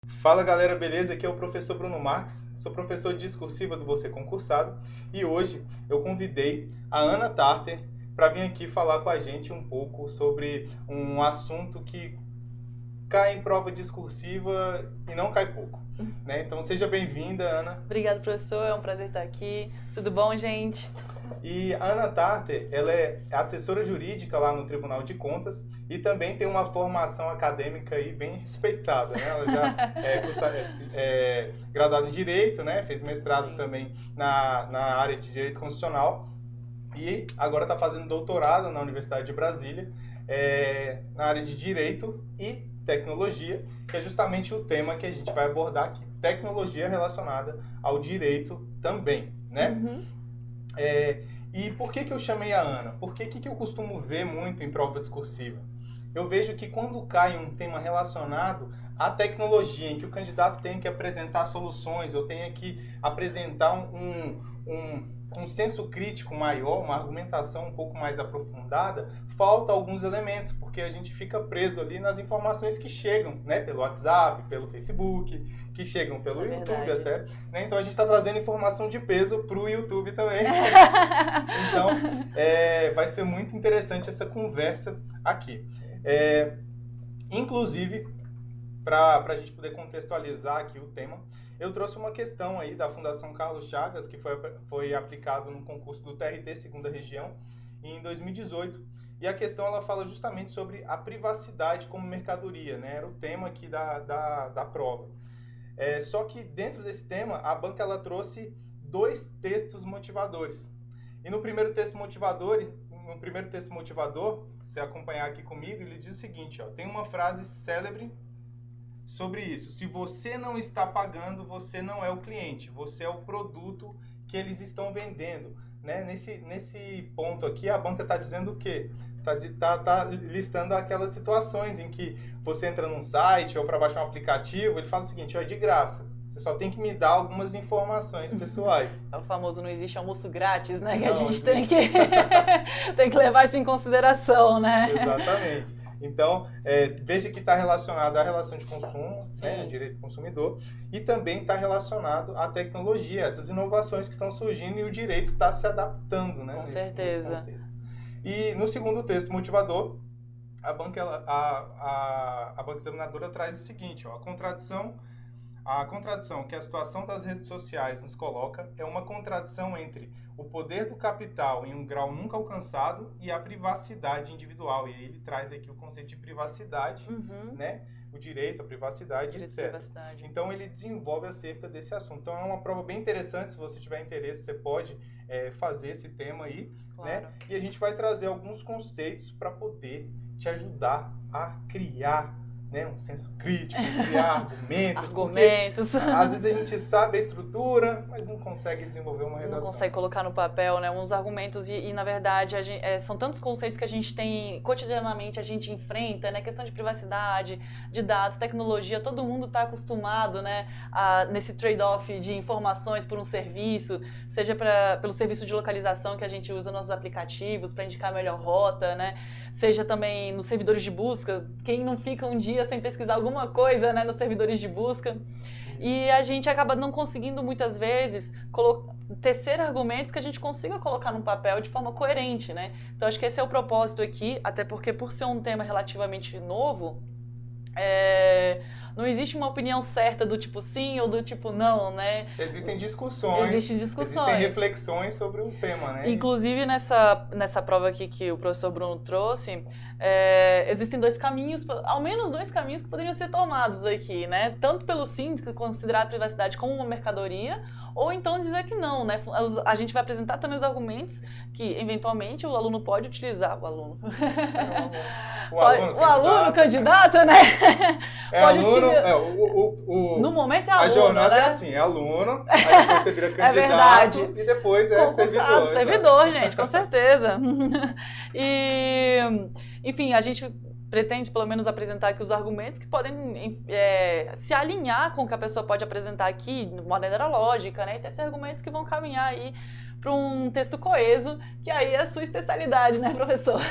Fala galera, beleza? Aqui é o professor Bruno Marques, sou professor de discursiva do Você Concursado e hoje eu convidei a Ana Tarter para vir aqui falar com a gente um pouco sobre um assunto que cai em prova discursiva e não cai pouco, né? Então seja bem-vinda, Ana. Obrigada, professor, é um prazer estar aqui. Tudo bom, gente? E a Ana Tarter, ela é assessora jurídica lá no Tribunal de Contas e também tem uma formação acadêmica aí bem respeitada, né? Ela já é graduada em Direito, né? Fez mestrado Sim. também na área de Direito Constitucional e agora está fazendo doutorado na Universidade de Brasília na área de Direito e Tecnologia, que é justamente o tema que a gente vai abordar aqui. Tecnologia relacionada ao direito também, né? Uhum. E por que eu chamei a Ana? Porque o que eu costumo ver muito em prova discursiva? Eu vejo que quando cai um tema relacionado à tecnologia, em que o candidato tem que apresentar soluções, ou tenha que apresentar um senso crítico maior, uma argumentação um pouco mais aprofundada, falta alguns elementos, porque a gente fica preso ali nas informações que chegam, né, pelo WhatsApp, pelo Facebook, que chegam pelo YouTube até. Né? Então a gente está trazendo informação de peso para o YouTube também. Então vai ser muito interessante essa conversa aqui. Inclusive, para a gente poder contextualizar aqui o tema, eu trouxe uma questão aí da Fundação Carlos Chagas, que foi aplicado no concurso do TRT Segunda Região em 2018. E a questão ela fala justamente sobre a privacidade como mercadoria, né? Era o tema aqui da prova. Só que dentro desse tema, a banca ela trouxe dois textos motivadores. E no primeiro texto motivador, se você acompanhar aqui comigo, ele diz o seguinte, ó, tem uma frase célebre sobre isso. Se você não está pagando, você não é o cliente, você é o produto que eles estão vendendo. Né? Nesse ponto aqui, a banca está dizendo o quê? Tá listando aquelas situações em que você entra num site ou para baixar um aplicativo, ele fala o seguinte, ó, é de graça. Você só tem que me dar algumas informações pessoais. É o famoso não existe almoço grátis, né? Que Não, a gente tem que levar isso em consideração, né? Exatamente. Então, veja que está relacionado à relação de consumo, né, direito do consumidor, e também está relacionado à tecnologia, essas inovações que estão surgindo e o direito está se adaptando, né? Com certeza. Nesse contexto. E no segundo texto motivador, a banca examinadora traz o seguinte, ó, a contradição que a situação das redes sociais nos coloca é uma contradição entre o poder do capital em um grau nunca alcançado e a privacidade individual. E aí ele traz aqui o conceito de privacidade, né? O direito à privacidade, etc. Privacidade. Então ele desenvolve acerca desse assunto. Então é uma prova bem interessante, se você tiver interesse, você pode fazer esse tema aí. Claro. Né? E a gente vai trazer alguns conceitos para poder te ajudar a criar, né, um senso crítico, criar argumentos. Argumentos. Às vezes a gente sabe a estrutura, mas não consegue desenvolver uma redação. Não consegue colocar no papel, né, uns argumentos e na verdade, são tantos conceitos que a gente tem, cotidianamente a gente enfrenta, né, questão de privacidade, de dados, tecnologia, todo mundo está acostumado, né, nesse trade-off de informações por um serviço, seja pelo serviço de localização que a gente usa nos nossos aplicativos para indicar a melhor rota, né, seja também nos servidores de busca, quem não fica um dia sem pesquisar alguma coisa, né, nos servidores de busca. E a gente acaba não conseguindo, muitas vezes, tecer argumentos que a gente consiga colocar no papel de forma coerente, né? Então, acho que esse é o propósito aqui, até porque, por ser um tema relativamente novo, não existe uma opinião certa do tipo sim ou do tipo não, né? Existem discussões. Existem reflexões sobre o tema, né? Inclusive, nessa prova aqui que o professor Bruno trouxe, existem dois caminhos, ao menos dois caminhos que poderiam ser tomados aqui, né? Tanto pelo sim, considerar a privacidade como uma mercadoria, ou então dizer que não, né? A gente vai apresentar também os argumentos que, eventualmente, o aluno pode utilizar. O aluno candidato, né? No momento é aluno, a jornada né? é assim, é aluno, aí depois você vira candidato e depois servidor. Servidor, gente, com certeza. Enfim, a gente pretende, pelo menos, apresentar aqui os argumentos que podem se alinhar com o que a pessoa pode apresentar aqui, de maneira lógica, né? E ter esses argumentos que vão caminhar aí para um texto coeso, que aí é a sua especialidade, né, professor?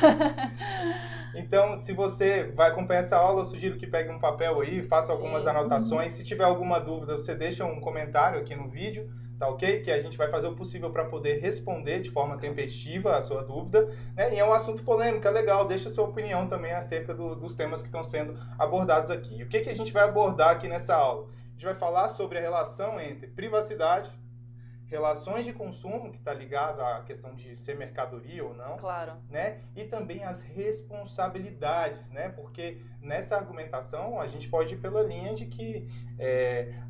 Então, se você vai acompanhar essa aula, eu sugiro que pegue um papel aí, faça algumas anotações. Se tiver alguma dúvida, você deixa um comentário aqui no vídeo, tá ok? Que a gente vai fazer o possível para poder responder de forma tempestiva a sua dúvida, né? E é um assunto polêmico, é legal, deixa a sua opinião também acerca dos temas que estão sendo abordados aqui. E o que a gente vai abordar aqui nessa aula? A gente vai falar sobre a relação entre privacidade, relações de consumo, que está ligado à questão de ser mercadoria ou não, claro, né? E também as responsabilidades, né? Porque nessa argumentação a gente pode ir pela linha de que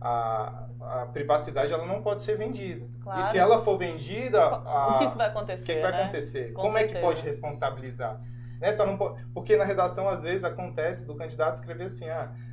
a privacidade ela não pode ser vendida. Claro. E se ela for vendida, o que vai acontecer? O que vai acontecer? Como certeza. É que pode responsabilizar? Né? Só não pode, porque na redação às vezes acontece do candidato escrever assim,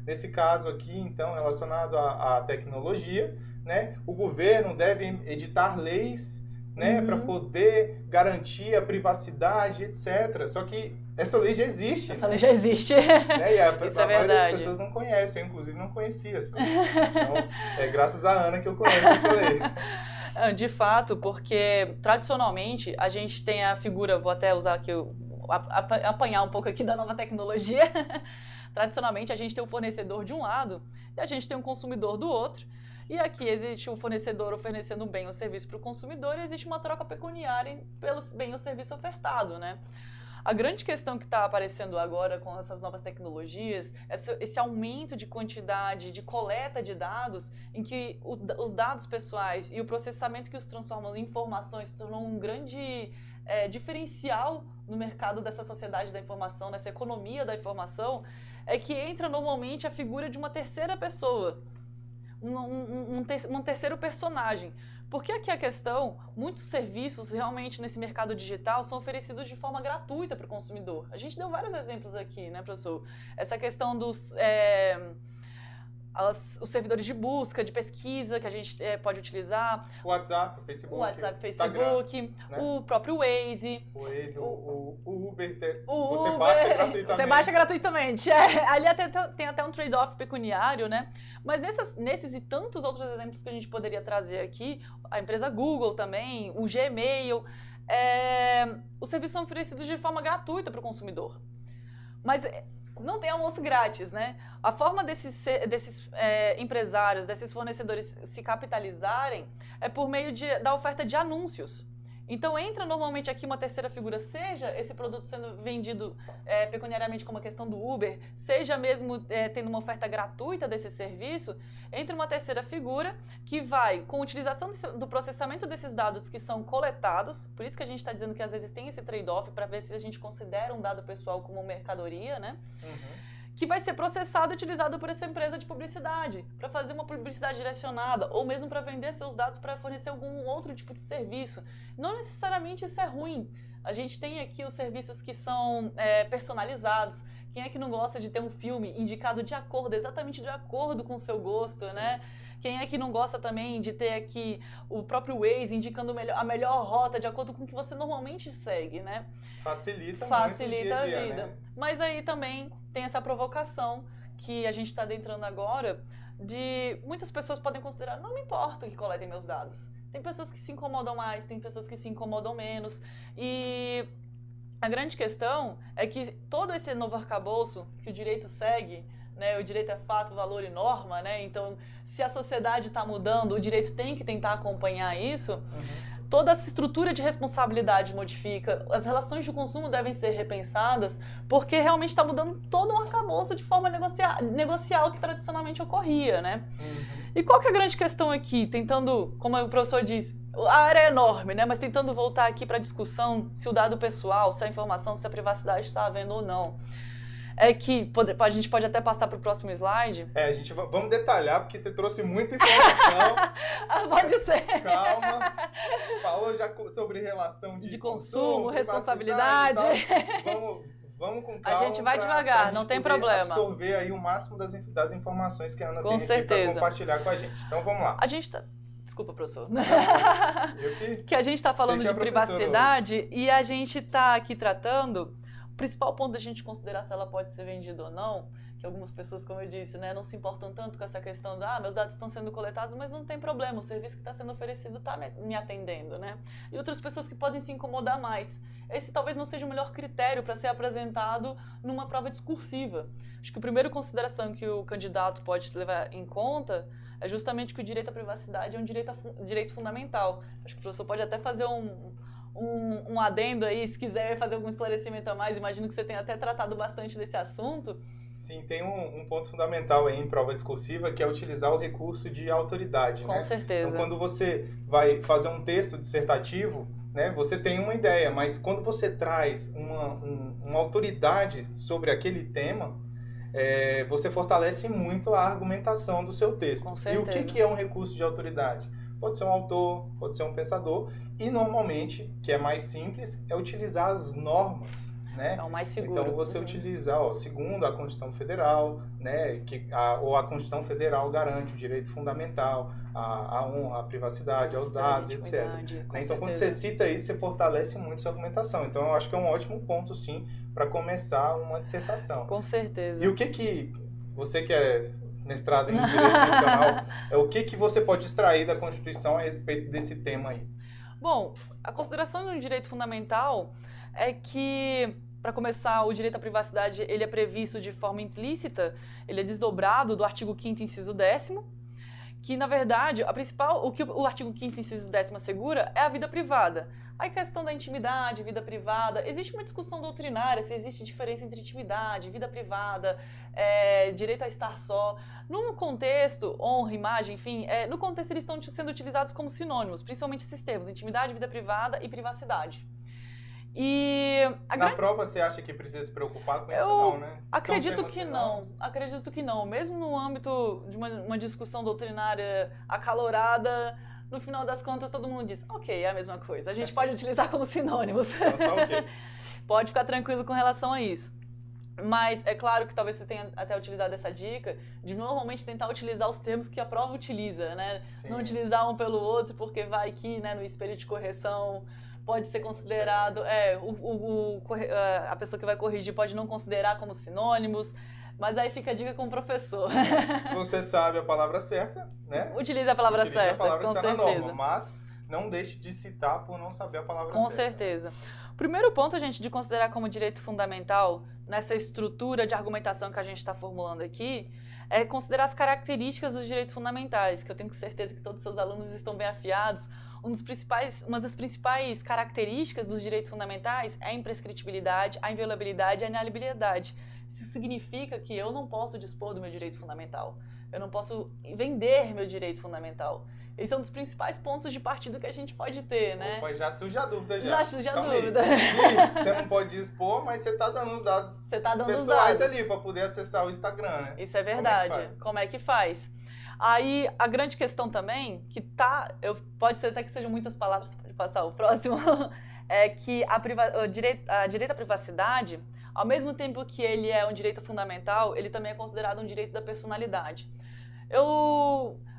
nesse caso aqui, então, relacionado à tecnologia, né, o governo deve editar leis, né, para poder garantir a privacidade, etc. Só que essa lei já existe. Essa lei já existe. Né, e a Isso é maioria verdade. das pessoas não conhecem, eu inclusive não conhecia essa lei. Então, é graças a Ana que eu conheço essa lei. De fato, porque tradicionalmente a gente tem a figura, vou até usar aqui, apanhar um pouco aqui da nova tecnologia. Tradicionalmente a gente tem o fornecedor de um lado e a gente tem um consumidor do outro. E aqui existe o fornecedor oferecendo um bem ou serviço para o consumidor e existe uma troca pecuniária pelo bem ou serviço ofertado, né? A grande questão que está aparecendo agora com essas novas tecnologias, esse aumento de quantidade de coleta de dados, em que os dados pessoais e o processamento que os transformam em informações se tornou um grande diferencial no mercado dessa sociedade da informação, nessa economia da informação, é que entra normalmente a figura de uma terceira pessoa. Um terceiro personagem. Porque aqui a questão, muitos serviços realmente nesse mercado digital são oferecidos de forma gratuita para o consumidor. A gente deu vários exemplos aqui, né, professor? Essa questão dos os servidores de busca, de pesquisa que a gente pode utilizar. O WhatsApp, o Facebook. Instagram, né? O próprio Waze. O Waze, o Uber. Você baixa gratuitamente. Você baixa gratuitamente. Ali tem até um trade-off pecuniário, né? Mas nesses e tantos outros exemplos que a gente poderia trazer aqui, a empresa Google também, o Gmail, os serviços são oferecidos de forma gratuita para o consumidor. Mas não tem almoço grátis, né? A forma desses empresários, desses fornecedores se capitalizarem é por meio da oferta de anúncios. Então entra normalmente aqui uma terceira figura, seja esse produto sendo vendido pecuniariamente como a questão do Uber, seja mesmo tendo uma oferta gratuita desse serviço, entra uma terceira figura que vai, com a utilização do processamento desses dados que são coletados, por isso que a gente está dizendo que às vezes tem esse trade-off para ver se a gente considera um dado pessoal como mercadoria, né? Que vai ser processado e utilizado por essa empresa de publicidade, para fazer uma publicidade direcionada, ou mesmo para vender seus dados para fornecer algum outro tipo de serviço. Não necessariamente isso é ruim. A gente tem aqui os serviços que são personalizados. Quem é que não gosta de ter um filme indicado exatamente de acordo com o seu gosto, né? Quem é que não gosta também de ter aqui o próprio Waze indicando a melhor rota de acordo com o que você normalmente segue, né? Facilita muito a dia, vida. Né? Mas aí também tem essa provocação que a gente está adentrando agora de muitas pessoas podem considerar, não me importa que coletem meus dados. Tem pessoas que se incomodam mais, tem pessoas que se incomodam menos. E a grande questão é que todo esse novo arcabouço que o direito segue, né, o direito é fato, valor e norma, né? Então, se a sociedade está mudando, o direito tem que tentar acompanhar isso. Toda essa estrutura de responsabilidade modifica, as relações de consumo devem ser repensadas, porque realmente está mudando todo um arcabouço de forma negocial que tradicionalmente ocorria, né? E qual que é a grande questão aqui? Tentando, como o professor disse, a área é enorme, né? Mas tentando voltar aqui para a discussão se o dado pessoal, se a informação, se a privacidade está havendo ou não. É que a gente pode até passar para o próximo slide. Vamos detalhar, porque você trouxe muita informação. Pode ser. Calma. Falou já sobre relação de consumo, responsabilidade. Vamos com calma. A gente vai devagar, não tem problema. Absorver aí o máximo das informações que a Ana tem aqui para compartilhar com a gente. Então vamos lá. A gente tá... Desculpa, professor. Que a gente está falando de privacidade e a gente está aqui tratando principal ponto da gente considerar se ela pode ser vendida ou não, que algumas pessoas, como eu disse, né, não se importam tanto com essa questão de, meus dados estão sendo coletados, mas não tem problema, o serviço que está sendo oferecido está me atendendo, né? E outras pessoas que podem se incomodar mais. Esse talvez não seja o melhor critério para ser apresentado numa prova discursiva. Acho que a primeira consideração que o candidato pode levar em conta é justamente que o direito à privacidade é um direito fundamental. Acho que o professor pode até fazer um adendo aí, se quiser fazer algum esclarecimento a mais. Imagino que você tenha até tratado bastante desse assunto. Sim, tem um ponto fundamental aí em prova discursiva, que é utilizar o recurso de autoridade. Com certeza. Então, quando você vai fazer um texto dissertativo, né, você tem uma ideia, mas quando você traz uma autoridade sobre aquele tema, você fortalece muito a argumentação do seu texto. Com certeza. E o que é um recurso de autoridade? Pode ser um autor, pode ser um pensador, e normalmente, que é mais simples, é utilizar as normas, né? É o mais seguro. Então, você utilizar, segundo a Constituição Federal, né, ou a Constituição Federal garante o direito fundamental, a honra, a privacidade, aos dados, etc. Então, quando você cita isso, você fortalece muito sua argumentação. Então, eu acho que é um ótimo ponto, sim, para começar uma dissertação. Com certeza. E o que você que é mestrado em Direito Constitucional, o que você pode extrair da Constituição a respeito desse tema aí? Bom, a consideração do direito fundamental é que, para começar, o direito à privacidade ele é previsto de forma implícita, ele é desdobrado do artigo 5º, inciso 10º, que, na verdade, o que o artigo 5º, inciso 10º assegura é a vida privada. A questão da intimidade, vida privada, existe uma discussão doutrinária se existe diferença entre intimidade, vida privada, direito a estar só. No contexto, honra, imagem, enfim, no contexto eles estão sendo utilizados como sinônimos, principalmente esses termos, intimidade, vida privada e privacidade. E na prova você acha que precisa se preocupar com isso não, né? Acredito que não. Acredito que não. Mesmo no âmbito de uma discussão doutrinária acalorada, no final das contas todo mundo diz, ok, é a mesma coisa. A gente pode utilizar como sinônimos. Tá ok. Pode ficar tranquilo com relação a isso. Mas é claro que talvez você tenha até utilizado essa dica de normalmente tentar utilizar os termos que a prova utiliza, né? Sim. Não utilizar um pelo outro, porque vai que, né, no espelho de correção pode ser considerado, a pessoa que vai corrigir pode não considerar como sinônimos, mas aí fica a dica com o professor. Se você sabe a palavra certa, né? Utilize a palavra certa, a palavra com que tá certeza. Na norma, mas não deixe de citar por não saber a palavra com certa. Com certeza. O primeiro ponto, gente, de considerar como direito fundamental, nessa estrutura de argumentação que a gente está formulando aqui, é considerar as características dos direitos fundamentais, que eu tenho certeza que todos os seus alunos estão bem afiados. Uma das principais características dos direitos fundamentais é a imprescritibilidade, a inviolabilidade e a inalienabilidade. Isso significa que eu não posso dispor do meu direito fundamental. Eu não posso vender meu direito fundamental. Esse é um dos principais pontos de partida que a gente pode ter, né? Opa, já surge a dúvida já. Já surge a dúvida. Você não pode dispor, mas você está dando os dados pessoais ali para poder acessar o Instagram, né? Isso é verdade. Como é que faz? Aí, a grande questão também, que pode ser até que sejam muitas palavras, você pode passar o próximo, é que direito à privacidade, ao mesmo tempo que ele é um direito fundamental, ele também é considerado um direito da personalidade.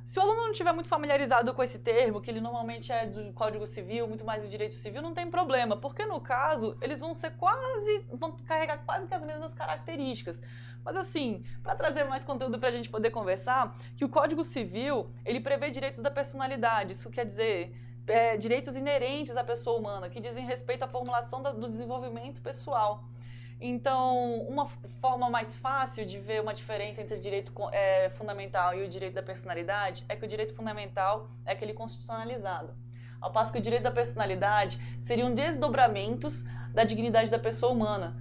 Se o aluno não estiver muito familiarizado com esse termo, que ele normalmente é do Código Civil, muito mais do direito civil, não tem problema, porque no caso, eles vão carregar quase que as mesmas características. Mas assim, para trazer mais conteúdo para a gente poder conversar, que o Código Civil, ele prevê direitos da personalidade, isso quer dizer direitos inerentes à pessoa humana, que dizem respeito à formulação do desenvolvimento pessoal. Então, uma forma mais fácil de ver uma diferença entre o direito fundamental e o direito da personalidade é que o direito fundamental é aquele constitucionalizado. Ao passo que o direito da personalidade seriam desdobramentos da dignidade da pessoa humana,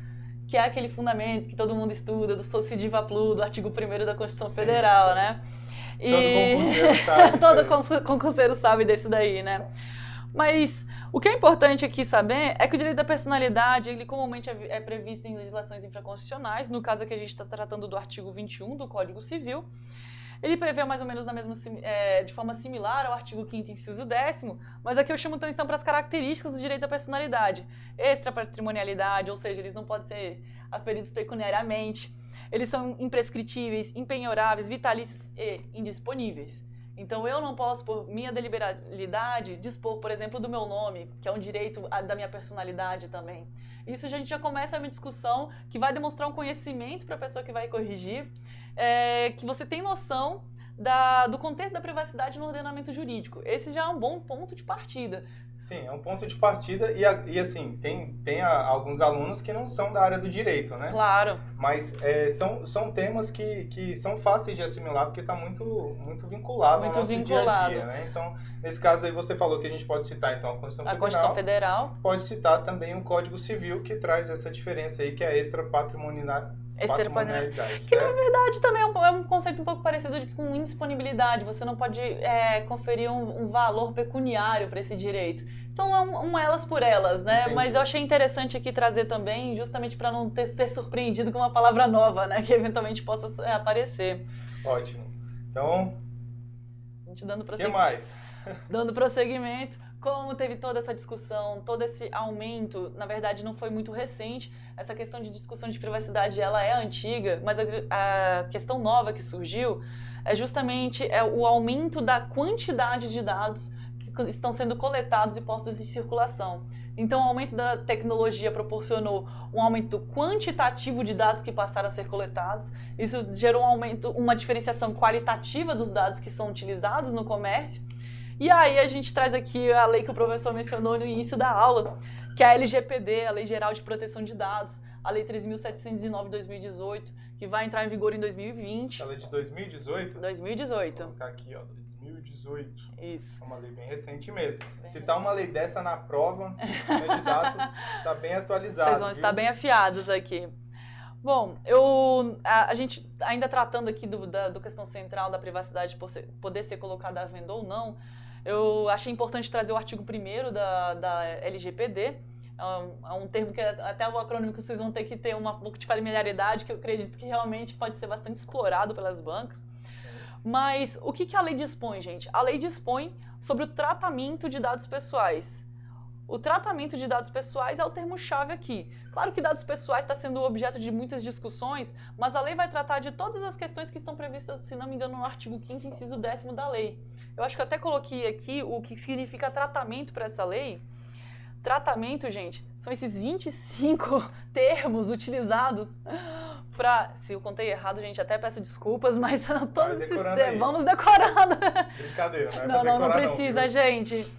que é aquele fundamento que todo mundo estuda, do Sociediva Plu, do artigo 1º da Constituição Federal, né? Todo concurseiro sabe. Todo concurseiro sabe desse daí, né? Mas o que é importante aqui saber é que o direito da personalidade, ele comumente é previsto em legislações infraconstitucionais. No caso aqui a gente está tratando do artigo 21 do Código Civil. Ele prevê mais ou menos de forma similar ao artigo 5º, inciso 10º, mas aqui eu chamo atenção para as características do direito da personalidade. Extrapatrimonialidade, ou seja, eles não podem ser aferidos pecuniariamente. Eles são imprescritíveis, impenhoráveis, vitalícios e indisponíveis. Então, eu não posso, por minha deliberalidade, dispor, por exemplo, do meu nome, que é um direito da minha personalidade também. Isso a gente já começa uma discussão que vai demonstrar um conhecimento para a pessoa que vai corrigir, que você tem noção do contexto da privacidade no ordenamento jurídico. Esse já é um bom ponto de partida. Sim, é um ponto de partida e assim, tem alguns alunos que não são da área do direito, né? Claro. Mas são temas que são fáceis de assimilar porque está muito vinculado ao nosso dia a dia, né? Então, nesse caso aí você falou que a gente pode citar então a Constituição Federal. Pode citar também o Código Civil que traz essa diferença aí que é a extrapatrimonialidade. Que na verdade também é um conceito um pouco parecido com indisponibilidade. Você não pode conferir um valor pecuniário para esse direito. Então é um elas por elas, né? Entendi. Mas eu achei interessante aqui trazer também, justamente para não ser surpreendido com uma palavra nova, né? Que eventualmente possa aparecer. Ótimo. Então, a gente dando o que mais? Dando prosseguimento, como teve toda essa discussão, todo esse aumento, na verdade não foi muito recente, essa questão de discussão de privacidade ela é antiga, mas a questão nova que surgiu é justamente o aumento da quantidade de dados que estão sendo coletados e postos em circulação. Então, o aumento da tecnologia proporcionou um aumento quantitativo de dados que passaram a ser coletados. Isso gerou uma diferenciação qualitativa dos dados que são utilizados no comércio. E aí a gente traz aqui a lei que o professor mencionou no início da aula, que é a LGPD, a Lei Geral de Proteção de Dados, a Lei 3.709 de 2018, que vai entrar em vigor em 2020. A lei de 2018? 2018. Vou colocar aqui, ó, 2018. Isso. É uma lei bem recente mesmo. Citar uma lei dessa na prova, o candidato está bem atualizado. Vocês vão estar bem afiados aqui. Bom, a gente ainda tratando aqui do questão central da privacidade poder ser colocada à venda ou não, eu achei importante trazer o artigo 1º da LGPD. É um termo que até o acrônimo que vocês vão ter que ter um pouco de familiaridade, que eu acredito que realmente pode ser bastante explorado pelas bancas. Sim. Mas o que a lei dispõe, gente? A lei dispõe sobre o tratamento de dados pessoais. O tratamento de dados pessoais é o termo-chave aqui. Claro que dados pessoais está sendo objeto de muitas discussões, mas a lei vai tratar de todas as questões que estão previstas, se não me engano, no artigo 5º, inciso 10º da lei. Eu acho que eu até coloquei aqui o que significa tratamento para essa lei. Tratamento, gente, são esses 25 termos utilizados para... Se eu contei errado, gente, até peço desculpas, mas são todos esses termos. Vamos decorando. Brincadeira, não precisa, gente.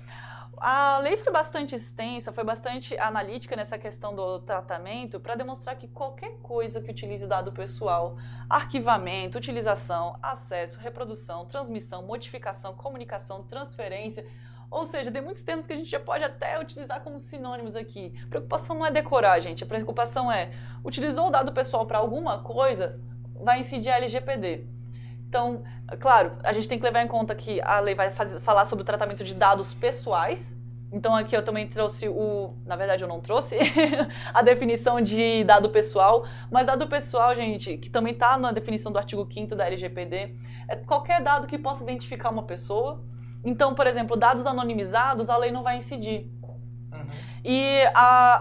A lei foi bastante extensa, foi bastante analítica nessa questão do tratamento para demonstrar que qualquer coisa que utilize dado pessoal, arquivamento, utilização, acesso, reprodução, transmissão, modificação, comunicação, transferência, ou seja, tem muitos termos que a gente já pode até utilizar como sinônimos aqui. A preocupação não é decorar, gente, a preocupação é, utilizou o dado pessoal para alguma coisa, vai incidir a LGPD. Então, claro, a gente tem que levar em conta que a lei vai falar sobre o tratamento de dados pessoais. Então, aqui eu também trouxe na verdade eu não trouxe a definição de dado pessoal, mas dado pessoal, gente, que também está na definição do artigo 5º da LGPD, é qualquer dado que possa identificar uma pessoa. Então, por exemplo, dados anonimizados, a lei não vai incidir. E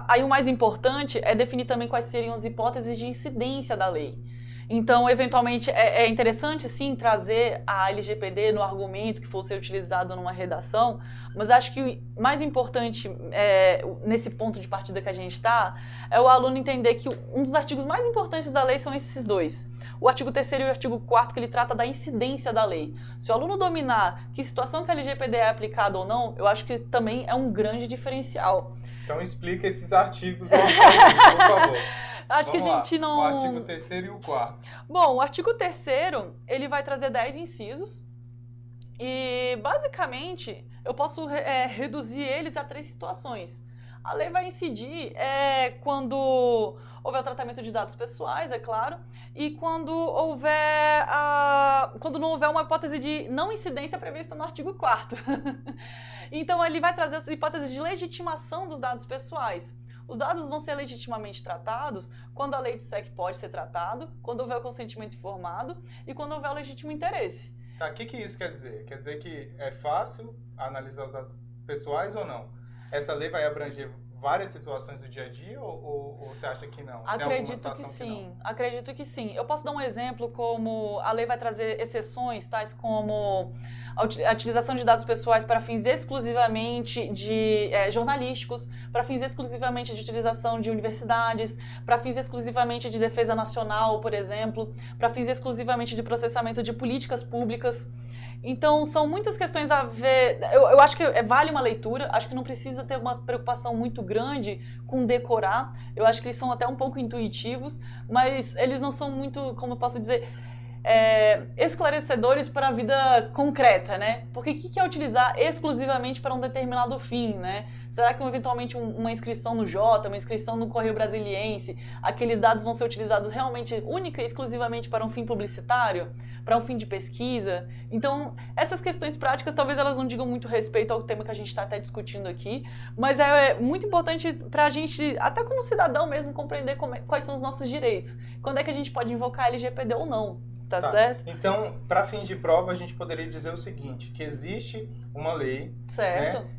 aí o mais importante é definir também quais seriam as hipóteses de incidência da lei. Então, eventualmente, é interessante, sim, trazer a LGPD no argumento que for ser utilizado numa redação, mas acho que o mais importante, nesse ponto de partida que a gente está, é o aluno entender que um dos artigos mais importantes da lei são esses dois. O artigo 3º e o artigo 4º, que ele trata da incidência da lei. Se o aluno dominar que situação que a LGPD é aplicada ou não, eu acho que também é um grande diferencial. Então, explica esses artigos aí, por favor. Acho que a gente não... O artigo 3º e o 4º. Bom, o artigo 3º, ele vai trazer 10 incisos e, basicamente, eu posso reduzir eles a 3 situações. A lei vai incidir quando houver o tratamento de dados pessoais, é claro, e quando não houver uma hipótese de não incidência prevista no artigo 4º. Então, ele vai trazer as hipóteses de legitimação dos dados pessoais. Os dados vão ser legitimamente tratados quando a lei disser que pode ser tratado, quando houver o consentimento informado e quando houver o legítimo interesse. Tá, o que isso quer dizer? Quer dizer que é fácil analisar os dados pessoais ou não? Essa lei vai abranger várias situações do dia a dia ou você acha que não? Acredito que sim, acredito que sim. Eu posso dar um exemplo como a lei vai trazer exceções, tais como a utilização de dados pessoais para fins exclusivamente jornalísticos, para fins exclusivamente de utilização de universidades, para fins exclusivamente de defesa nacional, por exemplo, para fins exclusivamente de processamento de políticas públicas. Então, são muitas questões a ver. Eu acho que vale uma leitura, acho que não precisa ter uma preocupação muito grande com decorar. Eu acho que eles são até um pouco intuitivos, mas eles não são muito, como eu posso dizer, esclarecedores para a vida concreta, né? Porque o que é utilizar exclusivamente para um determinado fim, né? Será que eventualmente uma inscrição no Jota, uma inscrição no Correio Brasiliense, aqueles dados vão ser utilizados realmente única e exclusivamente para um fim publicitário, para um fim de pesquisa? Então, essas questões práticas talvez elas não digam muito respeito ao tema que a gente está até discutindo aqui, mas é muito importante para a gente, até como cidadão mesmo, compreender quais são os nossos direitos. Quando é que a gente pode invocar a LGPD ou não. Tá certo? Então, para fins de prova, a gente poderia dizer o seguinte, que existe uma lei, certo, né,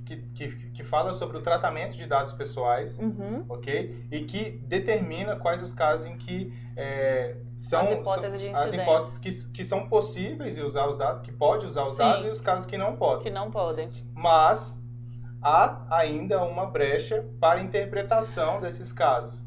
que fala sobre o tratamento de dados pessoais, ok? E que determina quais os casos em que são as hipóteses de incidência. As hipóteses que são possíveis de usar os dados, que pode usar os dados, e os casos que não podem. Que não podem. Mas há ainda uma brecha para interpretação desses casos,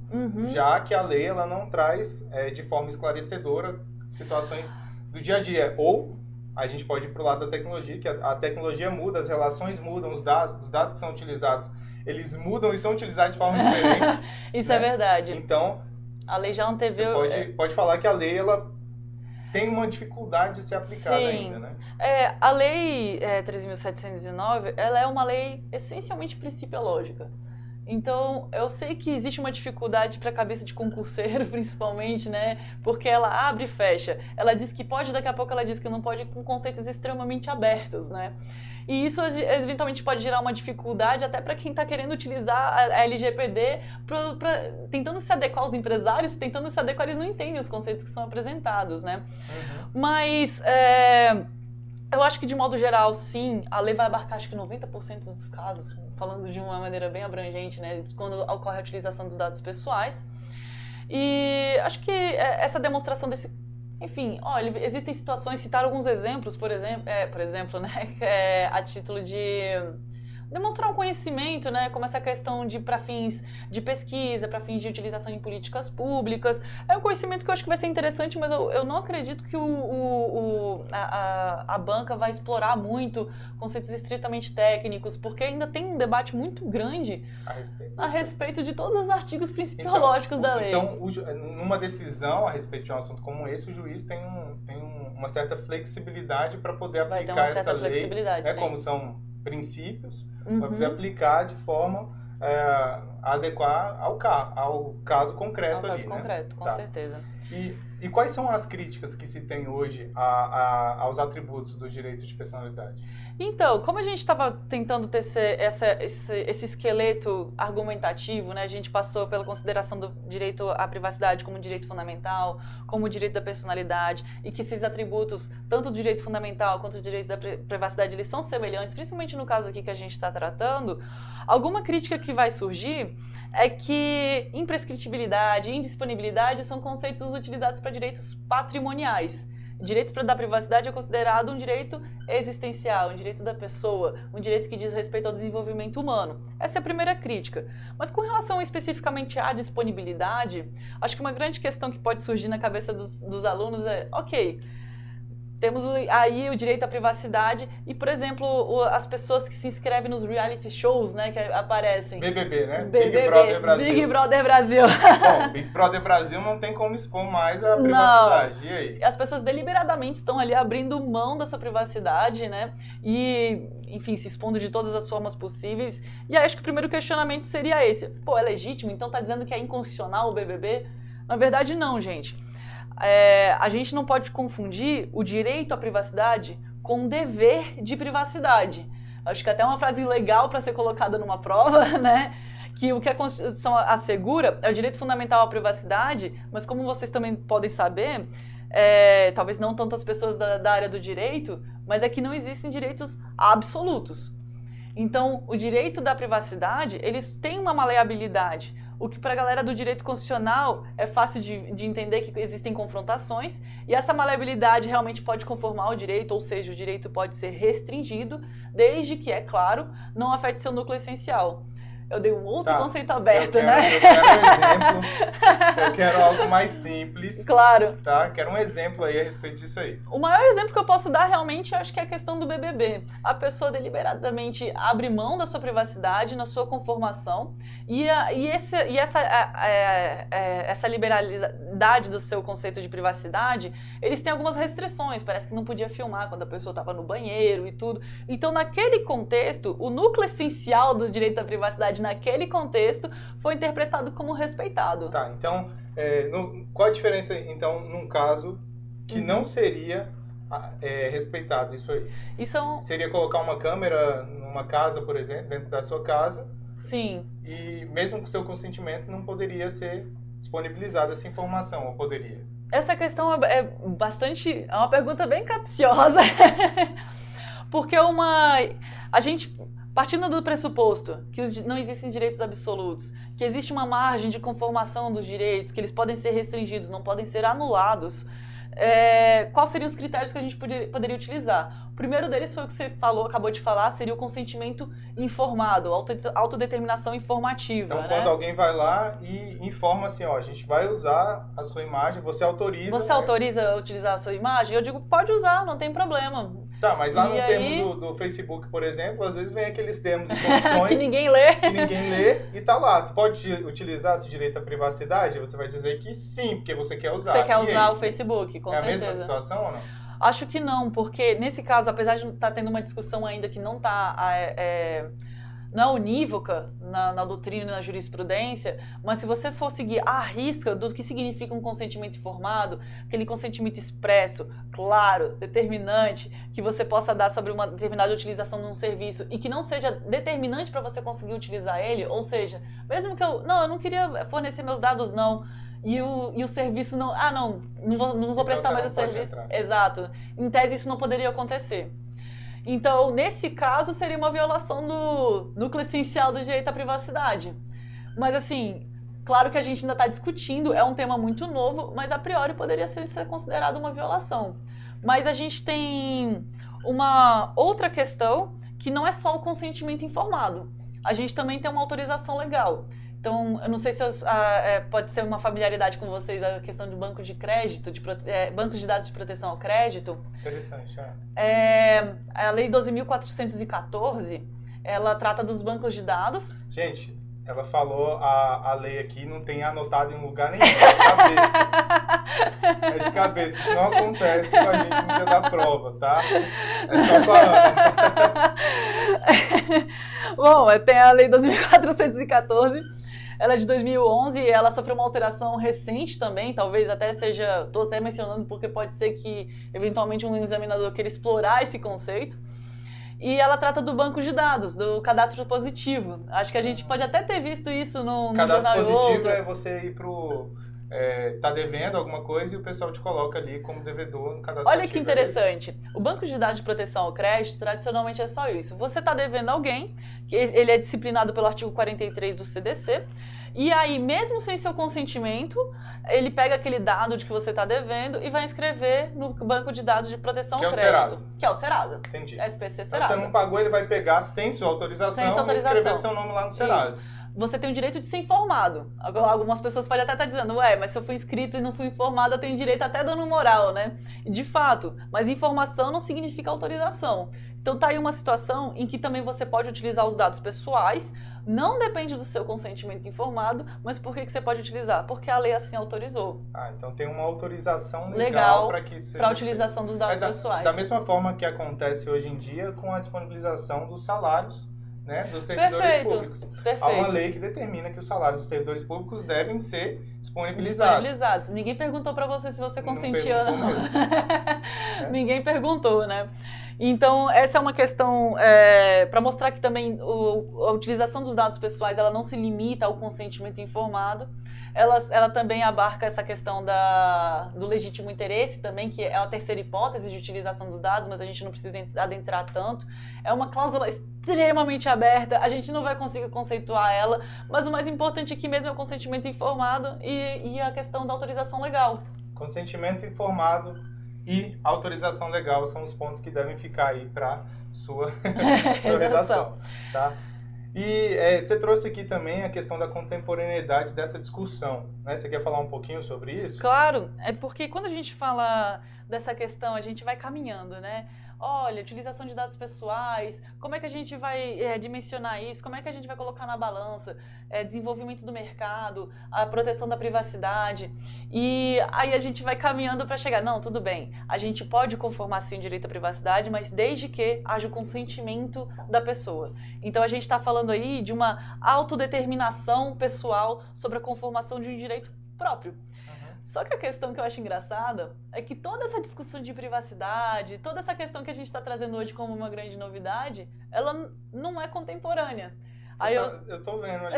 já que a lei ela não traz de forma esclarecedora situações do dia a dia. Ou a gente pode ir para o lado da tecnologia, que a tecnologia muda, as relações mudam, os dados que são utilizados, eles mudam e são utilizados de forma diferente. Isso né? é verdade. Então, a lei já anteveu... Você pode falar que a lei ela tem uma dificuldade de ser aplicada ainda, né? A lei 13.709, ela é uma lei essencialmente principiológica. Então, eu sei que existe uma dificuldade para a cabeça de concurseiro, principalmente, né? Porque ela abre e fecha. Ela diz que pode, daqui a pouco ela diz que não pode, com conceitos extremamente abertos, né? E isso, eventualmente, pode gerar uma dificuldade até para quem está querendo utilizar a LGPD, tentando se adequar aos empresários, tentando se adequar, eles não entendem os conceitos que são apresentados, né? Mas... eu acho que, de modo geral, sim, a lei vai abarcar, acho que 90% dos casos, falando de uma maneira bem abrangente, né, quando ocorre a utilização dos dados pessoais. E acho que essa demonstração desse... Enfim, olha, existem situações, citar alguns exemplos, por exemplo, né, a título de... demonstrar um conhecimento, né, como essa questão para fins de pesquisa, para fins de utilização em políticas públicas. É um conhecimento que eu acho que vai ser interessante, mas eu não acredito que a banca vai explorar muito conceitos estritamente técnicos, porque ainda tem um debate muito grande a respeito de todos os artigos principiológicos da lei. Então, numa decisão a respeito de um assunto como esse, o juiz tem uma certa flexibilidade para poder aplicar essa lei, né, como são princípios, para poder aplicar de forma a adequar ao caso concreto ali. Ao caso concreto, com certeza. E quais são as críticas que se tem hoje aos atributos do direito de personalidade? Então, como a gente estava tentando tecer esse esqueleto argumentativo, né, a gente passou pela consideração do direito à privacidade como direito fundamental, como direito da personalidade, e que esses atributos, tanto do direito fundamental quanto do direito da privacidade, eles são semelhantes, principalmente no caso aqui que a gente está tratando. Alguma crítica que vai surgir é que imprescritibilidade e indisponibilidade são conceitos utilizados para direitos patrimoniais. O direito da privacidade é considerado um direito existencial, um direito da pessoa, um direito que diz respeito ao desenvolvimento humano. Essa é a primeira crítica. Mas com relação especificamente à disponibilidade, acho que uma grande questão que pode surgir na cabeça dos alunos é, ok, temos aí o direito à privacidade e, por exemplo, as pessoas que se inscrevem nos reality shows, né, que aparecem. BBB, né? BBB, Big Brother Brasil. Big Brother Brasil. Bom, Big Brother Brasil não tem como expor mais a privacidade. Não. E aí? As pessoas deliberadamente estão ali abrindo mão da sua privacidade, né? E, enfim, se expondo de todas as formas possíveis. E aí acho que o primeiro questionamento seria esse. Pô, é legítimo? Então tá dizendo que é inconstitucional o BBB? Na verdade, não, gente. A gente não pode confundir o direito à privacidade com o dever de privacidade. Acho que até é uma frase legal para ser colocada numa prova, né? Que o que a Constituição assegura é o direito fundamental à privacidade, mas como vocês também podem saber, talvez não tantas pessoas da área do direito, mas é que não existem direitos absolutos. Então, o direito da privacidade, eles têm uma maleabilidade. O que para a galera do direito constitucional é fácil de entender que existem confrontações e essa maleabilidade realmente pode conformar o direito, ou seja, o direito pode ser restringido, desde que, é claro, não afete seu núcleo essencial. Eu dei um outro conceito aberto, né? Eu quero um exemplo, eu quero algo mais simples. Claro. Tá? Quero um exemplo aí a respeito disso aí. O maior exemplo que eu posso dar realmente, eu acho que é a questão do BBB. A pessoa deliberadamente abre mão da sua privacidade na sua conformação e essa liberalidade do seu conceito de privacidade, eles têm algumas restrições. Parece que não podia filmar quando a pessoa estava no banheiro e tudo. Então, naquele contexto, o núcleo essencial do direito à privacidade naquele contexto foi interpretado como respeitado. Tá, então, qual a diferença, então, num caso que não seria respeitado isso aí? Seria colocar uma câmera numa casa, por exemplo, dentro da sua casa. Sim. E mesmo com seu consentimento não poderia ser disponibilizada essa informação, ou poderia? Essa questão é uma pergunta bem capciosa, porque a gente... Partindo do pressuposto que não existem direitos absolutos, que existe uma margem de conformação dos direitos, que eles podem ser restringidos, não podem ser anulados, quais seriam os critérios que a gente poderia utilizar? O primeiro deles foi o que você acabou de falar, seria o consentimento informado, autodeterminação informativa. Então, quando alguém vai lá e informa assim, ó, a gente vai usar a sua imagem, você autoriza... Você autoriza a utilizar a sua imagem? Eu digo, pode usar, não tem problema. Tá, mas lá no termo do Facebook, por exemplo, às vezes vem aqueles termos e condições... que ninguém lê. Que ninguém lê e tá lá. Você pode utilizar esse direito à privacidade? Você vai dizer que sim, porque você quer usar. Você quer usar o Facebook, com certeza. É a mesma situação ou não? Acho que não, porque nesse caso, apesar de estar tendo uma discussão ainda que não está... não é unívoca na doutrina e na jurisprudência, mas se você for seguir à risca do que significa um consentimento informado, aquele consentimento expresso, claro, determinante, que você possa dar sobre uma determinada utilização de um serviço e que não seja determinante para você conseguir utilizar ele, ou seja, mesmo que eu não queria fornecer meus dados não, e o serviço não vou prestar mais o serviço. Exato. Em tese isso não poderia acontecer. Então, nesse caso, seria uma violação do núcleo essencial do direito à privacidade. Mas, assim, claro que a gente ainda está discutindo, é um tema muito novo, mas a priori poderia ser considerado uma violação. Mas a gente tem uma outra questão que não é só o consentimento informado. A gente também tem uma autorização legal. Então, eu não sei se pode ser uma familiaridade com vocês a questão de banco de crédito, bancos de dados de proteção ao crédito. Interessante, A Lei 12.414, ela trata dos bancos de dados. Gente, ela falou a lei aqui, não tem anotado em lugar nenhum, é de cabeça. É de cabeça, isso não acontece com a gente no dia da prova, tá? É só com a Ana. Bom, tem a Lei 12.414, ela é de 2011 e ela sofreu uma alteração recente também, talvez até seja, estou até mencionando porque pode ser que eventualmente um examinador queira explorar esse conceito. E ela trata do banco de dados, do cadastro positivo. Acho que a gente pode até ter visto isso no jornal. Cadastro positivo é você ir tá devendo alguma coisa e o pessoal te coloca ali como devedor no cadastro positivo. Olha que interessante. O banco de dados de proteção ao crédito, tradicionalmente é só isso. Você está devendo alguém, ele é disciplinado pelo artigo 43 do CDC, e aí, mesmo sem seu consentimento, ele pega aquele dado de que você está devendo e vai inscrever no banco de dados de proteção ao crédito. Serasa. Que é o Serasa. Entendi. SPC Serasa. Se você não pagou, ele vai pegar sem sua autorização, e escrever seu nome lá no Serasa. Isso. Você tem o direito de ser informado. Algumas pessoas podem até estar dizendo, mas se eu fui inscrito e não fui informado, eu tenho direito até dano moral, né? De fato, mas informação não significa autorização. Então tá aí uma situação em que também você pode utilizar os dados pessoais, não depende do seu consentimento informado, mas por que você pode utilizar? Porque a lei assim autorizou. Então tem uma autorização legal para que isso seja para a utilização dos dados pessoais. Da mesma forma que acontece hoje em dia com a disponibilização dos salários, né, dos servidores públicos. Perfeito. Há uma lei que determina que os salários dos servidores públicos devem ser disponibilizados. Ninguém perguntou para você se você consentia ou não. Ninguém perguntou, né? Então, essa é uma questão para mostrar que também a utilização dos dados pessoais ela não se limita ao consentimento informado, ela também abarca essa questão do legítimo interesse também, que é a terceira hipótese de utilização dos dados, mas a gente não precisa adentrar tanto. É uma cláusula extremamente aberta, a gente não vai conseguir conceituar ela, mas o mais importante aqui mesmo é o consentimento informado e a questão da autorização legal. Consentimento informado e autorização legal são os pontos que devem ficar aí para sua redação, tá? E você trouxe aqui também a questão da contemporaneidade dessa discussão, né? Você quer falar um pouquinho sobre isso? Claro, é porque quando a gente fala dessa questão, a gente vai caminhando, né? Olha, utilização de dados pessoais, como é que a gente vai dimensionar isso, como é que a gente vai colocar na balança, desenvolvimento do mercado, a proteção da privacidade, e aí a gente vai caminhando para chegar, não, tudo bem, a gente pode conformar sim o direito à privacidade, mas desde que haja o consentimento da pessoa. Então a gente está falando aí de uma autodeterminação pessoal sobre a conformação de um direito próprio. Só que a questão que eu acho engraçada é que toda essa discussão de privacidade, toda essa questão que a gente está trazendo hoje como uma grande novidade, ela não é contemporânea. Eu tô vendo ali.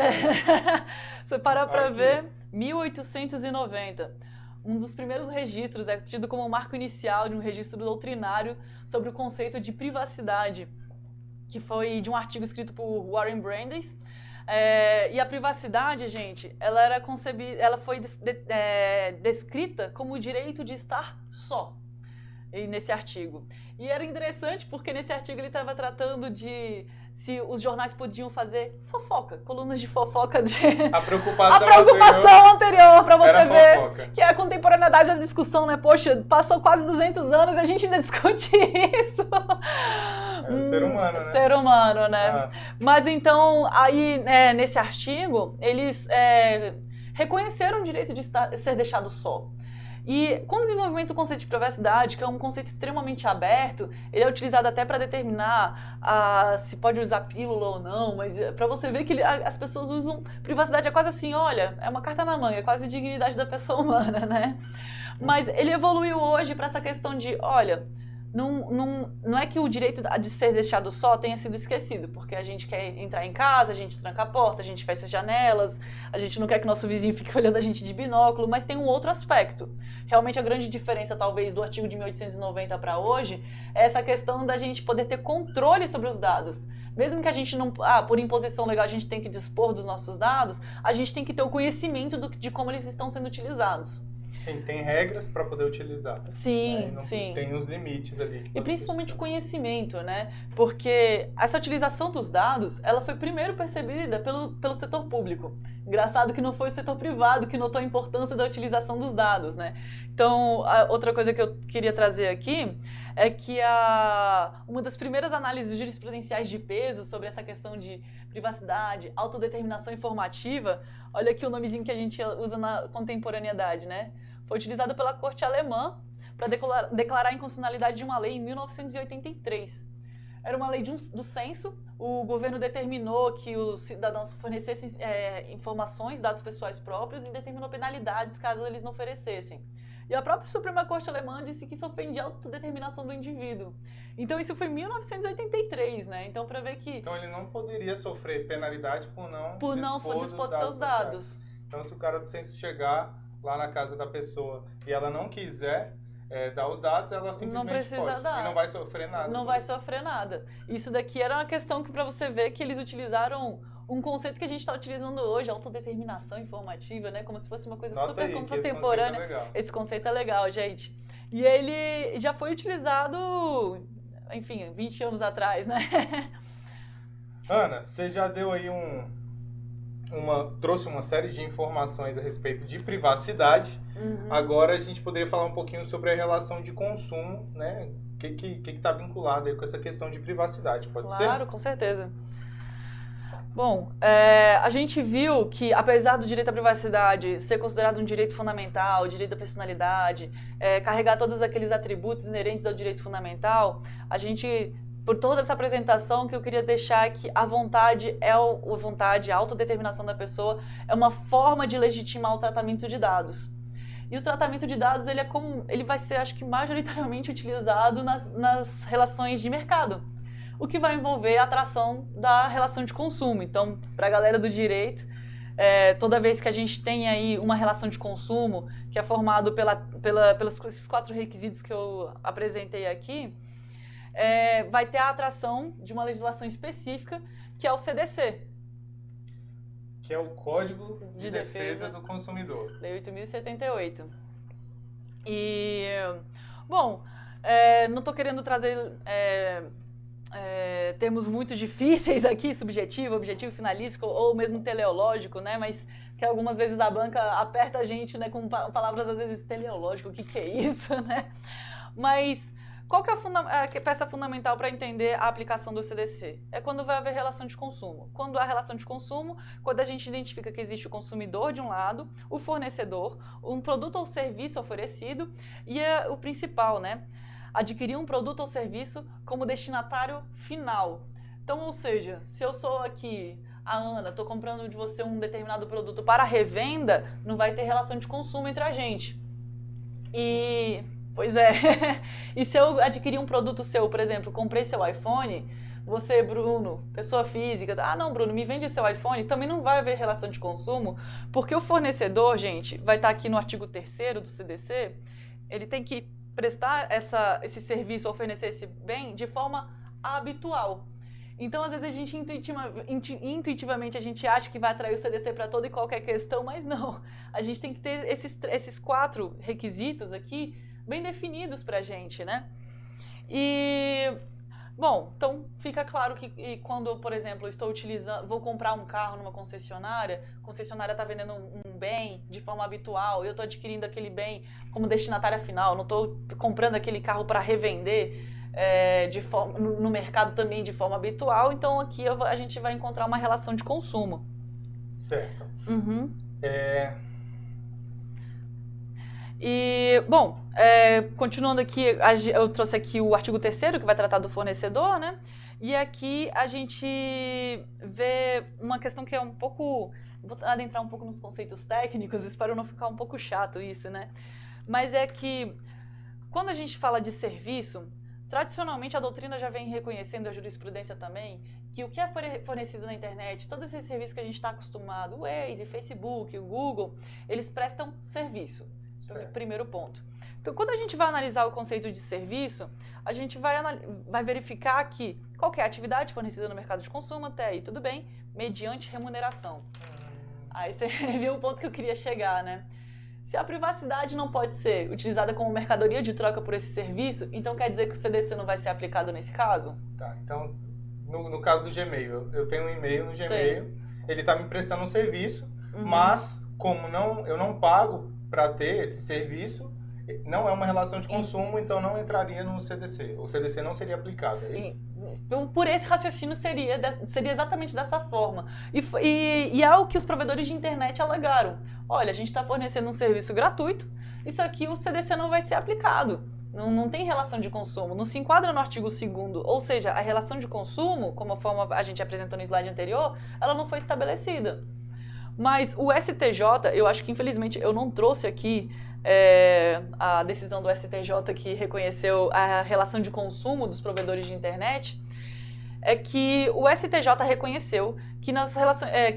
Você parar para ver, 1890. Um dos primeiros registros é tido como um marco inicial de um registro doutrinário sobre o conceito de privacidade, que foi de um artigo escrito por Warren Brandeis. E a privacidade, gente, ela foi descrita como o direito de estar só nesse artigo. E era interessante porque nesse artigo ele estava tratando de se os jornais podiam fazer fofoca, colunas de fofoca. A preocupação anterior para você ver fofoca. Que a contemporaneidade da discussão, né? Poxa, passou quase 200 anos e a gente ainda discute isso. É o ser humano, né? Ser humano, né? Mas então, aí, nesse artigo, eles reconheceram o direito de ser deixado só. E com o desenvolvimento do conceito de privacidade, que é um conceito extremamente aberto, ele é utilizado até para determinar se pode usar pílula ou não, mas para você ver que as pessoas usam privacidade, é quase assim, olha, é uma carta na manga, é quase dignidade da pessoa humana, né? Mas ele evoluiu hoje para essa questão de, olha, não é que o direito de ser deixado só tenha sido esquecido, porque a gente quer entrar em casa, a gente tranca a porta, a gente fecha as janelas, a gente não quer que nosso vizinho fique olhando a gente de binóculo, mas tem um outro aspecto. Realmente a grande diferença, talvez, do artigo de 1890 para hoje é essa questão da gente poder ter controle sobre os dados. Mesmo que a gente não, por imposição legal, a gente tem que dispor dos nossos dados, a gente tem que ter o conhecimento de como eles estão sendo utilizados. Sim, tem regras para poder utilizar. Sim, né? sim. Tem os limites ali. E principalmente o conhecimento, né? Porque essa utilização dos dados, ela foi primeiro percebida pelo setor público. Engraçado que não foi o setor privado que notou a importância da utilização dos dados, né? Então, outra coisa que eu queria trazer aqui é que uma das primeiras análises jurisprudenciais de peso sobre essa questão de privacidade, autodeterminação informativa, olha aqui o nomezinho que a gente usa na contemporaneidade, né? Foi utilizado pela corte alemã para declarar a inconstitucionalidade de uma lei em 1983. Era uma lei do censo, o governo determinou que os cidadãos fornecessem informações, dados pessoais próprios e determinou penalidades caso eles não oferecessem. E a própria Suprema Corte Alemã disse que isso ofende a autodeterminação do indivíduo. Então isso foi em 1983, né? Então para ver que... Então ele não poderia sofrer penalidade por não dispor dos seus dados. Então se o cara do censo chegar lá na casa da pessoa e ela não quiser dar os dados, ela simplesmente não precisa dar. E não vai sofrer nada. Não vai sofrer nada. Isso daqui era uma questão que para você ver que eles utilizaram um conceito que a gente está utilizando hoje, autodeterminação informativa, né? Como se fosse uma coisa super contemporânea. Esse conceito é legal, gente. E ele já foi utilizado, enfim, 20 anos atrás, né? Ana, você já deu aí trouxe uma série de informações a respeito de privacidade. Uhum. Agora a gente poderia falar um pouquinho sobre a relação de consumo, né? O que está vinculado aí com essa questão de privacidade, pode ser? Claro, com certeza. Bom, a gente viu que, apesar do direito à privacidade ser considerado um direito fundamental, o direito da personalidade, carregar todos aqueles atributos inerentes ao direito fundamental, a gente, por toda essa apresentação, que eu queria deixar que a vontade, a autodeterminação da pessoa é uma forma de legitimar o tratamento de dados. E o tratamento de dados, ele vai ser, acho que, majoritariamente utilizado nas relações de mercado, o que vai envolver a atração da relação de consumo. Então, para a galera do direito, toda vez que a gente tem aí uma relação de consumo que é formado pelos esses 4 requisitos que eu apresentei aqui, vai ter a atração de uma legislação específica, que é o CDC. Que é o Código de Defesa do Consumidor. Lei 8.078. E, bom, não estou querendo trazer termos muito difíceis aqui, subjetivo, objetivo, finalístico ou mesmo teleológico, né? Mas que algumas vezes a banca aperta a gente, né, com palavras às vezes teleológico, o que é isso, né? Mas qual que é a peça fundamental para entender a aplicação do CDC? É quando vai haver relação de consumo. Quando há relação de consumo, quando a gente identifica que existe o consumidor de um lado, o fornecedor, um produto ou serviço oferecido e o principal, né? Adquirir um produto ou serviço como destinatário final. Então, ou seja, se eu sou aqui a Ana, estou comprando de você um determinado produto para revenda, não vai ter relação de consumo entre a gente. Pois é. E se eu adquirir um produto seu, por exemplo, comprei seu iPhone, você, Bruno, pessoa física, não, Bruno, me vende seu iPhone, também não vai haver relação de consumo, porque o fornecedor, gente, vai estar aqui no artigo 3º do CDC, ele tem que prestar esse serviço, oferecer esse bem de forma habitual. Então, às vezes, a gente intuitivamente a gente acha que vai atrair o CDC para toda e qualquer questão, mas não. A gente tem que ter esses 4 requisitos aqui bem definidos para a gente, né? E, bom, então fica claro que quando, por exemplo, vou comprar um carro numa concessionária, a concessionária está vendendo um bem de forma habitual, eu estou adquirindo aquele bem como destinatária final, não estou comprando aquele carro para revender no mercado também de forma habitual, então aqui a gente vai encontrar uma relação de consumo. Certo. Uhum. E, bom, continuando aqui, eu trouxe aqui o artigo 3º, que vai tratar do fornecedor, né? E aqui a gente vê uma questão que é um pouco... Vou adentrar um pouco nos conceitos técnicos, espero não ficar um pouco chato isso, né? Mas é que, quando a gente fala de serviço, tradicionalmente a doutrina já vem reconhecendo, a jurisprudência também, que o que é fornecido na internet, todos esses serviços que a gente está acostumado, o Waze, Facebook, o Google, eles prestam serviço. Primeiro ponto. Então, quando a gente vai analisar o conceito de serviço, a gente vai verificar que qualquer atividade fornecida no mercado de consumo, até aí tudo bem, mediante remuneração. Aí você viu o ponto que eu queria chegar, né? Se a privacidade não pode ser utilizada como mercadoria de troca por esse serviço, então quer dizer que o CDC não vai ser aplicado nesse caso? Tá, então, no caso do Gmail, eu tenho um e-mail no Gmail, ele está me prestando um serviço, mas como eu não pago para ter esse serviço, não é uma relação de consumo, então não entraria no CDC. O CDC não seria aplicado, é isso? Por esse raciocínio seria exatamente dessa forma. E é o que os provedores de internet alegaram. Olha, a gente está fornecendo um serviço gratuito, isso aqui o CDC não vai ser aplicado. Não tem relação de consumo, não se enquadra no artigo 2º, ou seja, a relação de consumo, como a forma a gente apresentou no slide anterior, ela não foi estabelecida. Mas o STJ, eu acho que infelizmente eu não trouxe aqui a decisão do STJ que reconheceu a relação de consumo dos provedores de internet, é que o STJ reconheceu que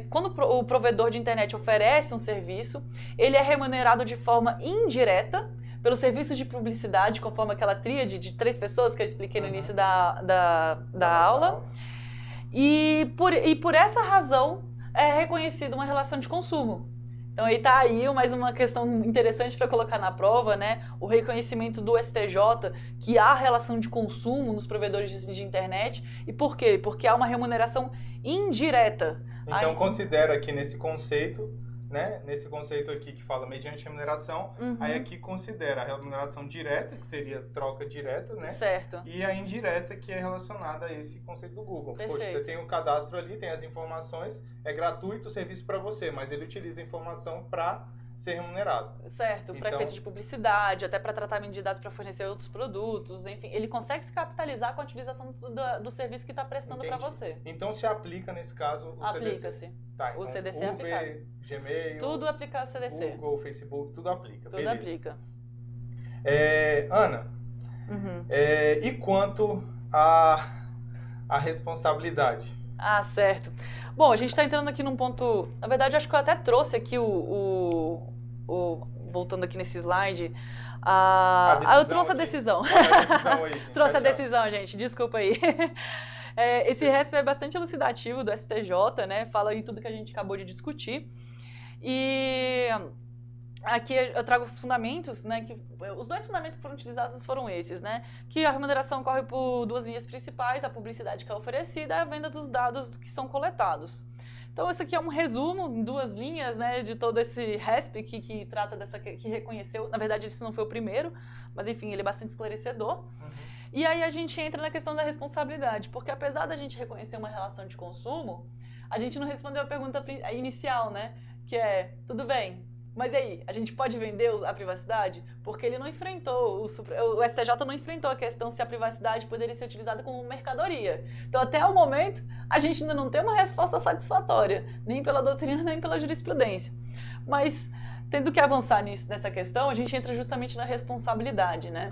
quando o provedor de internet oferece um serviço, ele é remunerado de forma indireta pelos serviços de publicidade, conforme aquela tríade de 3 pessoas que eu expliquei no início da aula. E por essa razão, é reconhecida uma relação de consumo. Então aí está aí mais uma questão interessante para colocar na prova, né? O reconhecimento do STJ que há relação de consumo nos provedores de internet. E por quê? Porque há uma remuneração indireta. Então considera que nesse conceito, né? Nesse conceito aqui que fala mediante remuneração, aí aqui considera a remuneração direta, que seria troca direta, né? Certo. E a indireta, que é relacionada a esse conceito do Google. Perfeito. Poxa, você tem um cadastro ali, tem as informações, é gratuito o serviço para você, mas ele utiliza a informação para ser remunerado. Certo, para efeito de publicidade, até para tratamento de dados para fornecer outros produtos, enfim, ele consegue se capitalizar com a utilização do serviço que está prestando para você. Então se aplica nesse caso o CDC. Aplica-se. Tá, então, o CDC é Uber, aplicado. Gmail, tudo aplica ao CDC. Google, Facebook, tudo aplica. Tudo aplica. Ana, e quanto à responsabilidade? Ah, certo. Bom, a gente está entrando aqui num ponto... Na verdade, acho que eu até trouxe aqui voltando aqui nesse slide... eu trouxe a decisão. Trouxe a decisão, gente. Desculpa aí. Esse RESP é bastante elucidativo do STJ, né? Fala em tudo que a gente acabou de discutir. E... aqui eu trago os fundamentos, né? Os dois fundamentos que foram utilizados foram esses, né? Que a remuneração corre por duas linhas principais, a publicidade que é oferecida e a venda dos dados que são coletados. Então, isso aqui é um resumo em duas linhas, né, de todo esse RESP que trata que reconheceu, na verdade, esse não foi o primeiro, mas enfim, ele é bastante esclarecedor. E aí a gente entra na questão da responsabilidade, porque apesar da gente reconhecer uma relação de consumo, a gente não respondeu a pergunta inicial, né, que é, tudo bem, mas e aí, a gente pode vender a privacidade? Porque ele não enfrentou, o STJ não enfrentou a questão se a privacidade poderia ser utilizada como mercadoria. Então, até o momento, a gente ainda não tem uma resposta satisfatória, nem pela doutrina, nem pela jurisprudência. Mas, tendo que avançar nessa questão, a gente entra justamente na responsabilidade, né?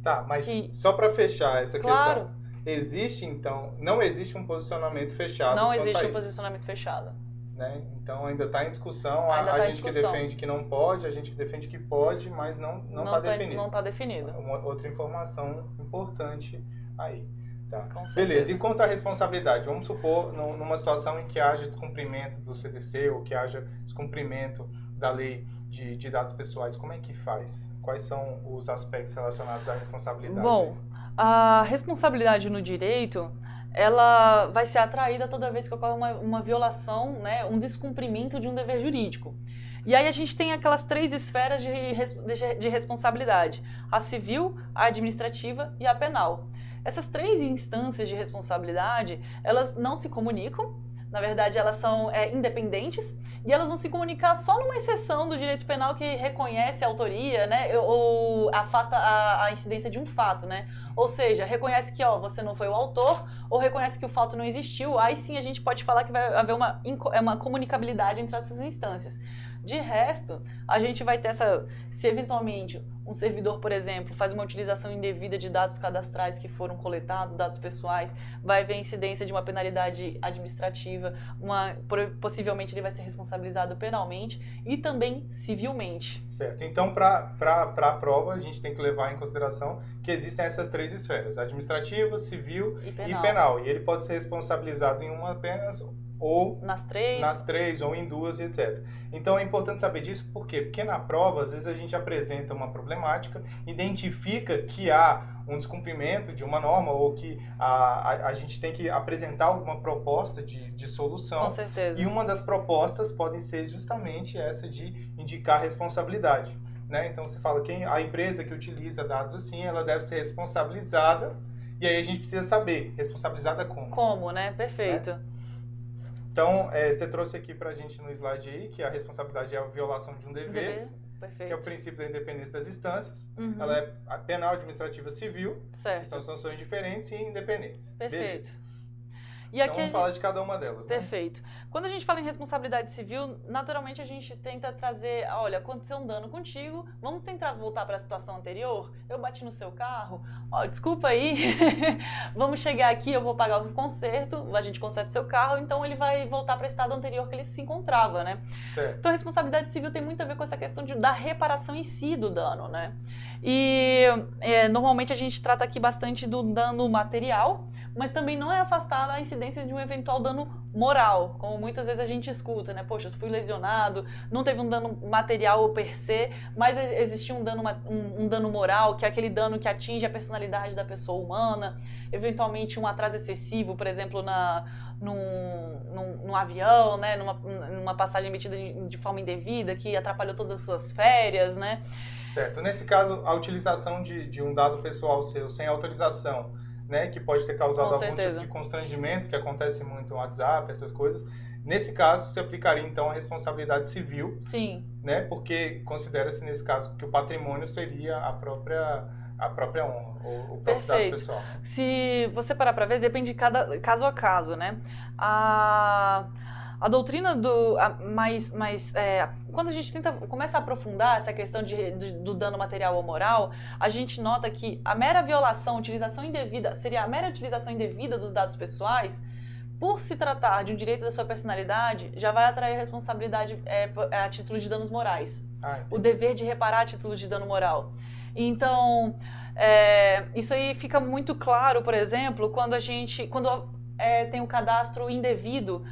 Tá, mas só para fechar essa questão, existe, então, não existe um posicionamento fechado? Não existe um posicionamento fechado. Né? Então ainda está em discussão, a gente que defende que não pode, a gente que defende que pode, mas não está definido. Não está definido. Uma outra informação importante aí. Tá. Com certeza. Beleza, e quanto à responsabilidade? Vamos supor, numa situação em que haja descumprimento do CDC ou que haja descumprimento da lei de dados pessoais, como é que faz? Quais são os aspectos relacionados à responsabilidade? Bom, a responsabilidade no direito... ela vai ser atraída toda vez que ocorre uma violação, né, um descumprimento de um dever jurídico. E aí a gente tem aquelas três esferas de responsabilidade, a civil, a administrativa e a penal. Essas três instâncias de responsabilidade, elas não se comunicam, na verdade elas são independentes e elas vão se comunicar só numa exceção do direito penal que reconhece a autoria, né, ou afasta a incidência de um fato, né? Ou seja, reconhece que você não foi o autor ou reconhece que o fato não existiu, aí sim a gente pode falar que vai haver uma comunicabilidade entre essas instâncias. De resto, a gente vai ter se eventualmente um servidor, por exemplo, faz uma utilização indevida de dados cadastrais que foram coletados, dados pessoais, vai haver incidência de uma penalidade administrativa, possivelmente ele vai ser responsabilizado penalmente e também civilmente. Certo. Então, para a prova, a gente tem que levar em consideração que existem essas três esferas, administrativa, civil e penal. E ele pode ser responsabilizado em uma apenas ou nas três ou em duas, etc. Então é importante saber disso, por quê? Porque na prova, às vezes a gente apresenta uma problemática, identifica que há um descumprimento de uma norma ou que a gente tem que apresentar alguma proposta de solução. Com certeza. E uma das propostas pode ser justamente essa de indicar responsabilidade. Né? Então você fala que a empresa que utiliza dados assim, ela deve ser responsabilizada, e aí a gente precisa saber, responsabilizada como? Como, né? Perfeito. Né? Então, você trouxe aqui pra gente no slide aí que a responsabilidade é a violação de um dever, Perfeito. Que é o princípio da independência das instâncias. Ela é a penal, administrativa, civil, certo. Que são sanções diferentes e independentes. Perfeito. Beleza. E então vamos falar de cada uma delas. Perfeito. Né? Quando a gente fala em responsabilidade civil, naturalmente a gente tenta trazer, olha, aconteceu um dano contigo, vamos tentar voltar para a situação anterior? Eu bati no seu carro, desculpa aí, vamos chegar aqui, eu vou pagar o conserto, a gente conserta o seu carro, então ele vai voltar para o estado anterior que ele se encontrava, né? Certo. Então a responsabilidade civil tem muito a ver com essa questão da reparação em si do dano, né? E normalmente a gente trata aqui bastante do dano material, mas também não é afastada a incidência de um eventual dano moral, como muitas vezes a gente escuta, né? Poxa, eu fui lesionado, não teve um dano material per se, mas existiu um dano moral, que é aquele dano que atinge a personalidade da pessoa humana, eventualmente um atraso excessivo, por exemplo, num avião, né? Numa passagem emitida de forma indevida, que atrapalhou todas as suas férias, né? Certo. Nesse caso, a utilização de um dado pessoal seu sem autorização, né, que pode ter causado algum tipo de constrangimento, que acontece muito no WhatsApp, essas coisas. Nesse caso, se aplicaria, então, a responsabilidade civil, Sim. né? Porque considera-se, nesse caso, que o patrimônio seria a própria honra, o próprio dado pessoal. Se você parar para ver, depende de cada caso a caso, né? A doutrina quando a gente começa a aprofundar essa questão do dano material ou moral, a gente nota que a mera violação, utilização indevida, seria a mera utilização indevida dos dados pessoais, por se tratar de um direito da sua personalidade, já vai atrair a responsabilidade a título de danos morais. O dever de reparar a título de dano moral. Então, isso aí fica muito claro, por exemplo, quando tem um cadastro indevido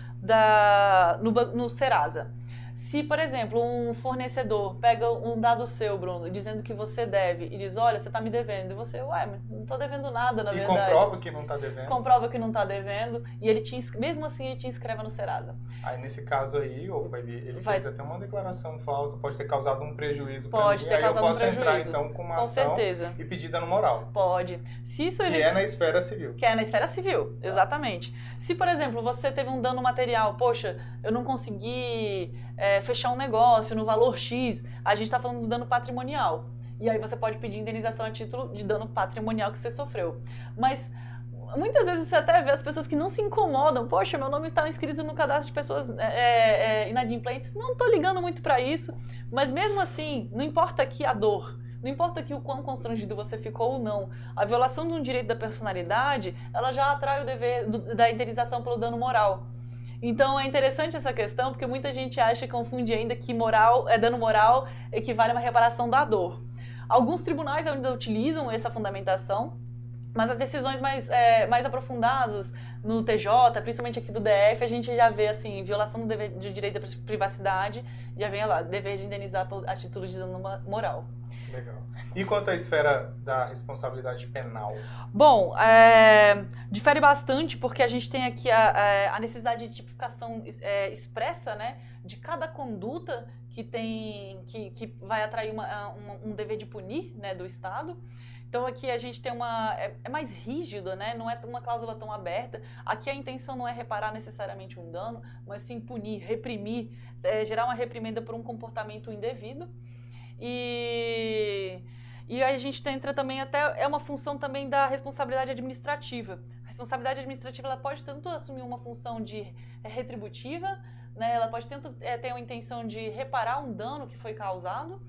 no Serasa. Se, por exemplo, um fornecedor pega um dado seu, Bruno, dizendo que você deve e diz, olha, você está me devendo, e você, mas não estou devendo nada, na verdade. E comprova que não está devendo. Comprova que não está devendo, e mesmo assim ele te inscreve no Serasa. Aí, nesse caso aí, ele fez até uma declaração falsa, pode ter causado um prejuízo para mim. Pode ter causado um prejuízo. Aí eu posso entrar, então, com uma ação e pedir dano moral. Pode. Que é na esfera civil. Que é na esfera civil, exatamente. Se, por exemplo, você teve um dano material, poxa, eu não consegui fechar um negócio no valor X, a gente está falando do dano patrimonial. E aí você pode pedir indenização a título de dano patrimonial que você sofreu. Mas muitas vezes você até vê as pessoas que não se incomodam. Poxa, meu nome está inscrito no cadastro de pessoas inadimplentes. Não estou ligando muito para isso. Mas mesmo assim, não importa aqui a dor. Não importa aqui o quão constrangido você ficou ou não. A violação de um direito da personalidade, ela já atrai o dever da indenização pelo dano moral. Então é interessante essa questão, porque muita gente acha e confunde ainda que dano moral equivale a uma reparação da dor. Alguns tribunais ainda utilizam essa fundamentação, mas as decisões mais aprofundadas no TJ, principalmente aqui do DF, a gente já vê assim, violação do direito da privacidade, já vem lá, dever de indenizar a título de dano moral. Legal. E quanto à esfera da responsabilidade penal? Bom, difere bastante porque a gente tem aqui a necessidade de tipificação expressa, né, de cada conduta que vai atrair um dever de punir, né, do Estado. Então aqui a gente tem é mais rígido, né? Não é uma cláusula tão aberta. Aqui a intenção não é reparar necessariamente um dano, mas sim punir, reprimir, gerar uma reprimenda por um comportamento indevido. E aí a gente entra também é uma função também da responsabilidade administrativa. A responsabilidade administrativa ela pode tanto assumir uma função de retributiva, né? Ela pode tanto ter uma intenção de reparar um dano que foi causado,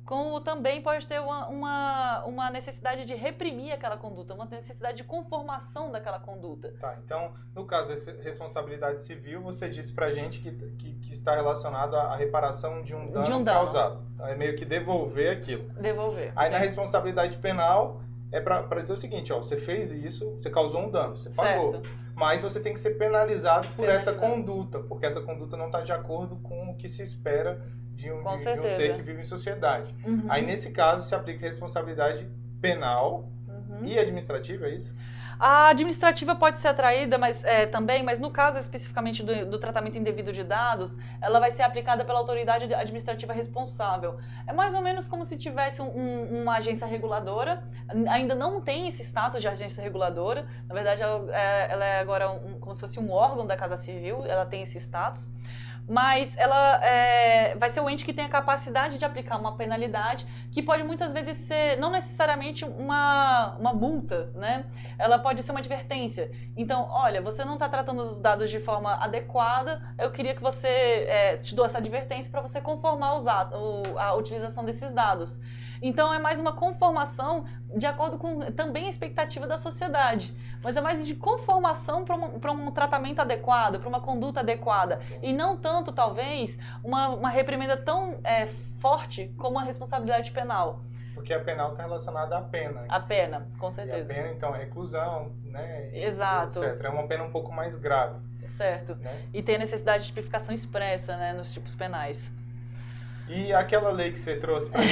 como também pode ter uma necessidade de reprimir aquela conduta, uma necessidade de conformação daquela conduta. Tá, então, no caso dessa responsabilidade civil, você disse pra gente que está relacionado à reparação de um dano causado. Então, é meio que devolver aquilo. Devolver. Aí, na responsabilidade penal, é para dizer o seguinte, você fez isso, você causou um dano, você pagou. Mas você tem que ser penalizado por essa conduta, porque essa conduta não está de acordo com o que se espera de um ser que vive em sociedade. Uhum. Aí, nesse caso, se aplica responsabilidade penal e administrativa, é isso? A administrativa pode ser atraída também, mas no caso especificamente do tratamento indevido de dados, ela vai ser aplicada pela autoridade administrativa responsável. É mais ou menos como se tivesse uma agência reguladora, ainda não tem esse status de agência reguladora, na verdade ela é agora como se fosse um órgão da Casa Civil, ela tem esse status. Mas ela vai ser o ente que tem a capacidade de aplicar uma penalidade que pode muitas vezes ser, não necessariamente uma multa, né? Ela pode ser uma advertência. Então, olha, você não está tratando os dados de forma adequada, eu queria que você te dou essa advertência para você conformar a utilização desses dados. Então, é mais uma conformação de acordo com também a expectativa da sociedade. Mas é mais de conformação para um tratamento adequado, para uma conduta adequada. E não tanto, talvez, uma reprimenda tão forte como a responsabilidade penal. Porque a penal está relacionada à pena. A pena, com certeza. E a pena, então, é reclusão, né? Exato. Etc. É uma pena um pouco mais grave. Certo. Né? E tem a necessidade de tipificação expressa, né, nos tipos penais. E aquela lei que você trouxe para mim,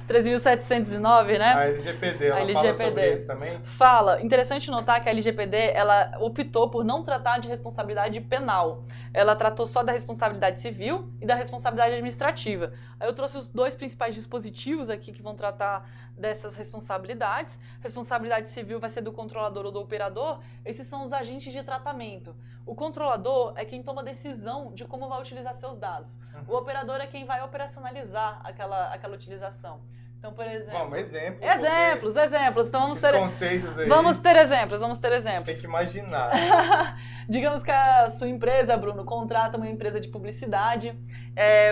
3.709, né? a LGPD, ela fala sobre isso também? Fala. Interessante notar que a LGPD, ela optou por não tratar de responsabilidade penal. Ela tratou só da responsabilidade civil e da responsabilidade administrativa. Aí eu trouxe os dois principais dispositivos aqui que vão tratar dessas responsabilidades. Responsabilidade civil vai ser do controlador ou do operador. Esses são os agentes de tratamento. O controlador é quem toma a decisão de como vai utilizar seus dados. O operador é quem vai operacionalizar aquela utilização. Então, por exemplo... Bom, exemplos. Exemplos. Então, Conceitos aí. Vamos ter exemplos. Tem que imaginar. Digamos que a sua empresa, Bruno, contrata uma empresa de publicidade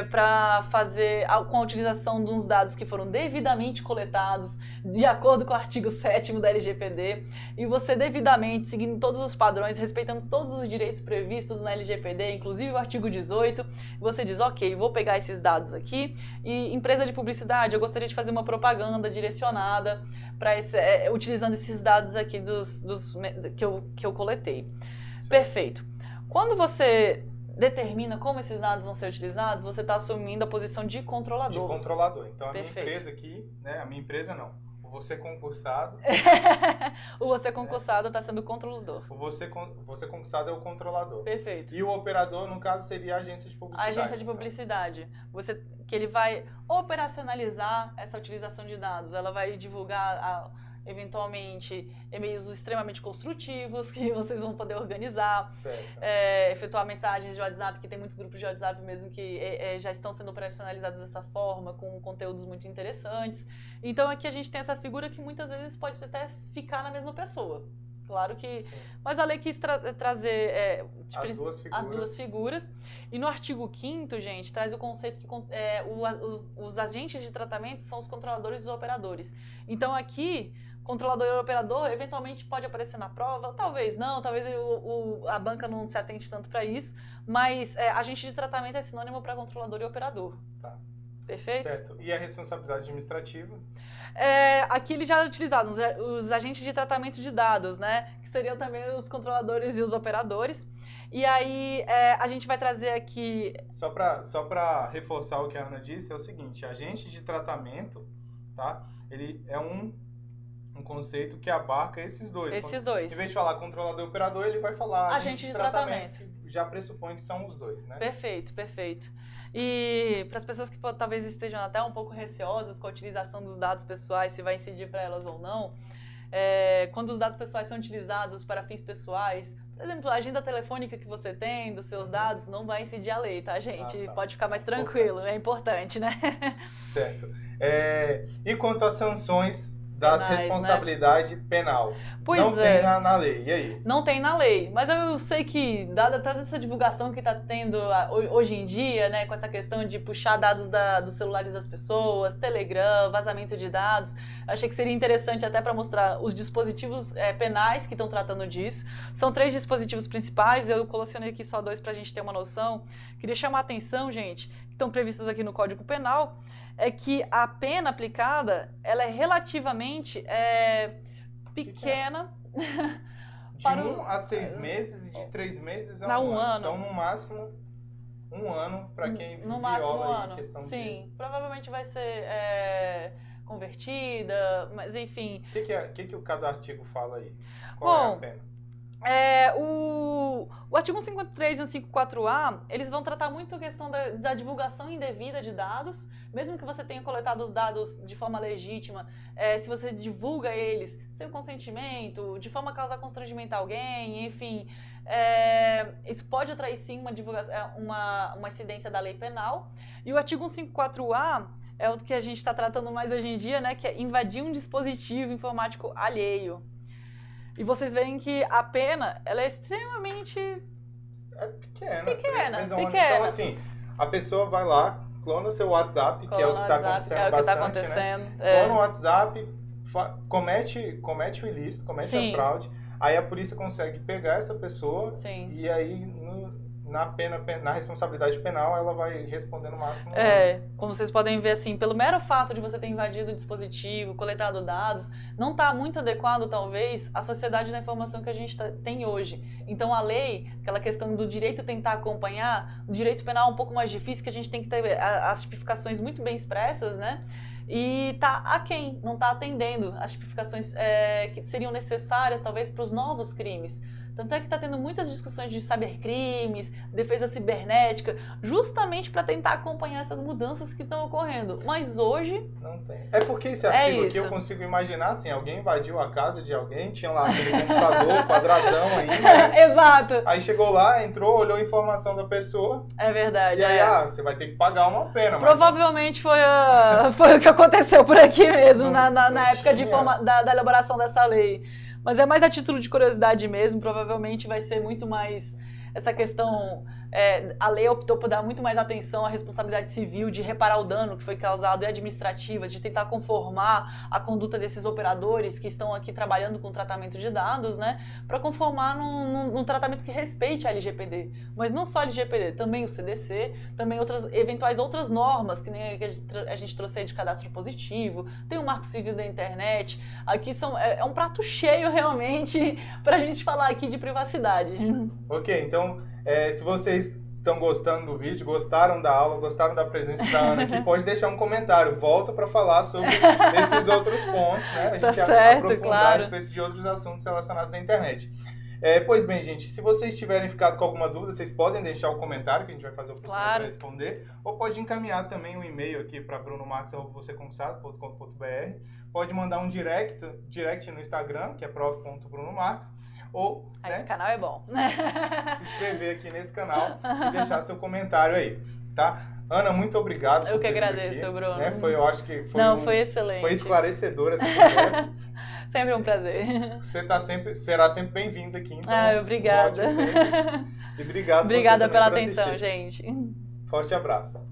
para fazer com a utilização de uns dados que foram devidamente coletados, de acordo com o artigo 7º da LGPD, e você devidamente, seguindo todos os padrões, respeitando todos os direitos previstos na LGPD, inclusive o artigo 18, você diz, ok, vou pegar esses dados aqui, e empresa de publicidade, eu gostaria de fazer uma propaganda direcionada para utilizando esses dados aqui que eu coletei. Certo. Perfeito. Quando você determina como esses dados vão ser utilizados, você está assumindo a posição de controlador. De controlador. Então, Perfeito. A minha empresa aqui, né? A minha empresa não. O você concursado... o você concursado está sendo controlador. O você concursado é o controlador. Perfeito. E o operador, no caso, seria a agência de publicidade. A agência de publicidade. Que ele vai operacionalizar essa utilização de dados. Ela vai divulgar... eventualmente, e-mails extremamente construtivos que vocês vão poder organizar, efetuar mensagens de WhatsApp, que tem muitos grupos de WhatsApp mesmo que já estão sendo operacionalizados dessa forma, com conteúdos muito interessantes. Então aqui a gente tem essa figura que muitas vezes pode até ficar na mesma pessoa. Claro que... Sim. Mas a lei quis trazer as duas figuras. E no artigo 5º, gente, traz o conceito que os agentes de tratamento são os controladores e os operadores. Então aqui, controlador e operador eventualmente pode aparecer na prova, talvez não, talvez a banca não se atente tanto para isso, mas agente de tratamento é sinônimo para controlador e operador. Tá. Perfeito? Certo. E a responsabilidade administrativa? Aqui eles já utilizaram os agentes de tratamento de dados, né? Que seriam também os controladores e os operadores. E aí a gente vai trazer aqui... Só para reforçar o que a Ana disse, é o seguinte, agente de tratamento, tá? Ele é um conceito que abarca esses dois. Esses dois. Em vez de falar controlador e operador, ele vai falar agente de tratamento. Que já pressupõe que são os dois, né? Perfeito, perfeito. E para as pessoas que talvez estejam até um pouco receosas com a utilização dos dados pessoais, se vai incidir para elas ou não, quando os dados pessoais são utilizados para fins pessoais, por exemplo, a agenda telefônica que você tem dos seus dados não vai incidir a lei, tá, gente? Tá. Pode ficar mais tranquilo, é importante, né? Certo. E quanto às sanções das responsabilidade penal? Pois não tem na lei, e aí? Não tem na lei, mas eu sei que, dada toda essa divulgação que está tendo hoje em dia, né, com essa questão de puxar dados dos celulares das pessoas, Telegram, vazamento de dados, achei que seria interessante até para mostrar os dispositivos penais que estão tratando disso. São 3 dispositivos principais, eu colecionei aqui só 2 para a gente ter uma noção. Queria chamar a atenção, gente, que estão previstos aqui no Código Penal, é que a pena aplicada, ela é relativamente pequena. De 1 a 6 meses e de 3 meses a 1 ano. Então, no máximo, 1 ano para quem no máximo viola 1 ano. Em questão Sim, provavelmente vai ser convertida, mas enfim. O que cada artigo fala aí? Qual é a pena? O artigo 153 e o 154A, eles vão tratar muito a questão da divulgação indevida de dados, mesmo que você tenha coletado os dados de forma legítima, se você divulga eles sem o consentimento, de forma a causar constrangimento a alguém, enfim, isso pode atrair sim uma incidência da lei penal. E o artigo 154A é o que a gente está tratando mais hoje em dia, né, que é invadir um dispositivo informático alheio. E vocês veem que a pena, ela é extremamente... pequena. Então, assim, a pessoa vai lá, clona seu WhatsApp, que é o que está acontecendo bastante, né? Clona o WhatsApp, comete o ilícito, comete a fraude, aí a polícia consegue pegar essa pessoa. Sim. E aí, na responsabilidade penal, ela vai responder no máximo. Como vocês podem ver, assim, pelo mero fato de você ter invadido o dispositivo, coletado dados, não está muito adequado, talvez, à sociedade da informação que a gente tem hoje. Então, a lei, aquela questão do direito tentar acompanhar, o direito penal é um pouco mais difícil, que a gente tem que ter as tipificações muito bem expressas, né? E tá aquém, não está atendendo as tipificações que seriam necessárias, talvez, para os novos crimes. Tanto é que está tendo muitas discussões de cybercrimes, defesa cibernética, justamente para tentar acompanhar essas mudanças que estão ocorrendo. Mas hoje... Não tem. É porque esse artigo aqui eu consigo imaginar assim, alguém invadiu a casa de alguém, tinha lá aquele computador quadradão ainda. Né? Exato. Aí chegou lá, entrou, olhou a informação da pessoa. É verdade. E aí, você vai ter que pagar uma pena. Provavelmente foi o que aconteceu por aqui mesmo, na época da elaboração dessa lei. Mas é mais a título de curiosidade mesmo, provavelmente vai ser muito mais essa questão, a lei optou por dar muito mais atenção à responsabilidade civil de reparar o dano que foi causado e administrativa, de tentar conformar a conduta desses operadores que estão aqui trabalhando com tratamento de dados, né, para conformar num tratamento que respeite a LGPD. Mas não só a LGPD, também o CDC, também eventuais outras normas, que nem a gente trouxe aí de cadastro positivo, tem o Marco Civil da Internet, aqui é um prato cheio realmente para a gente falar aqui de privacidade. Ok, então se vocês estão gostando do vídeo, gostaram da aula, gostaram da presença da Ana aqui, pode deixar um comentário. Volta para falar sobre esses outros pontos, né? A gente aprofundar a respeito de outros assuntos relacionados à internet. Pois bem, gente, se vocês tiverem ficado com alguma dúvida, vocês podem deixar o comentário que a gente vai fazer o possível para responder, ou pode encaminhar também um e-mail aqui para brunomarques@vocêconquistado.com.br, pode mandar um direct no Instagram, que é prof.brunomarques, ou esse canal é bom. Se inscrever aqui nesse canal e deixar seu comentário aí, tá? Ana, muito obrigado. Eu que agradeço, aqui, Bruno. Né? Eu acho que foi excelente. Foi esclarecedora essa conversa. Sempre um prazer. Você será sempre bem-vinda aqui. Então, obrigada. E obrigado. Obrigada pela atenção, gente. Forte abraço.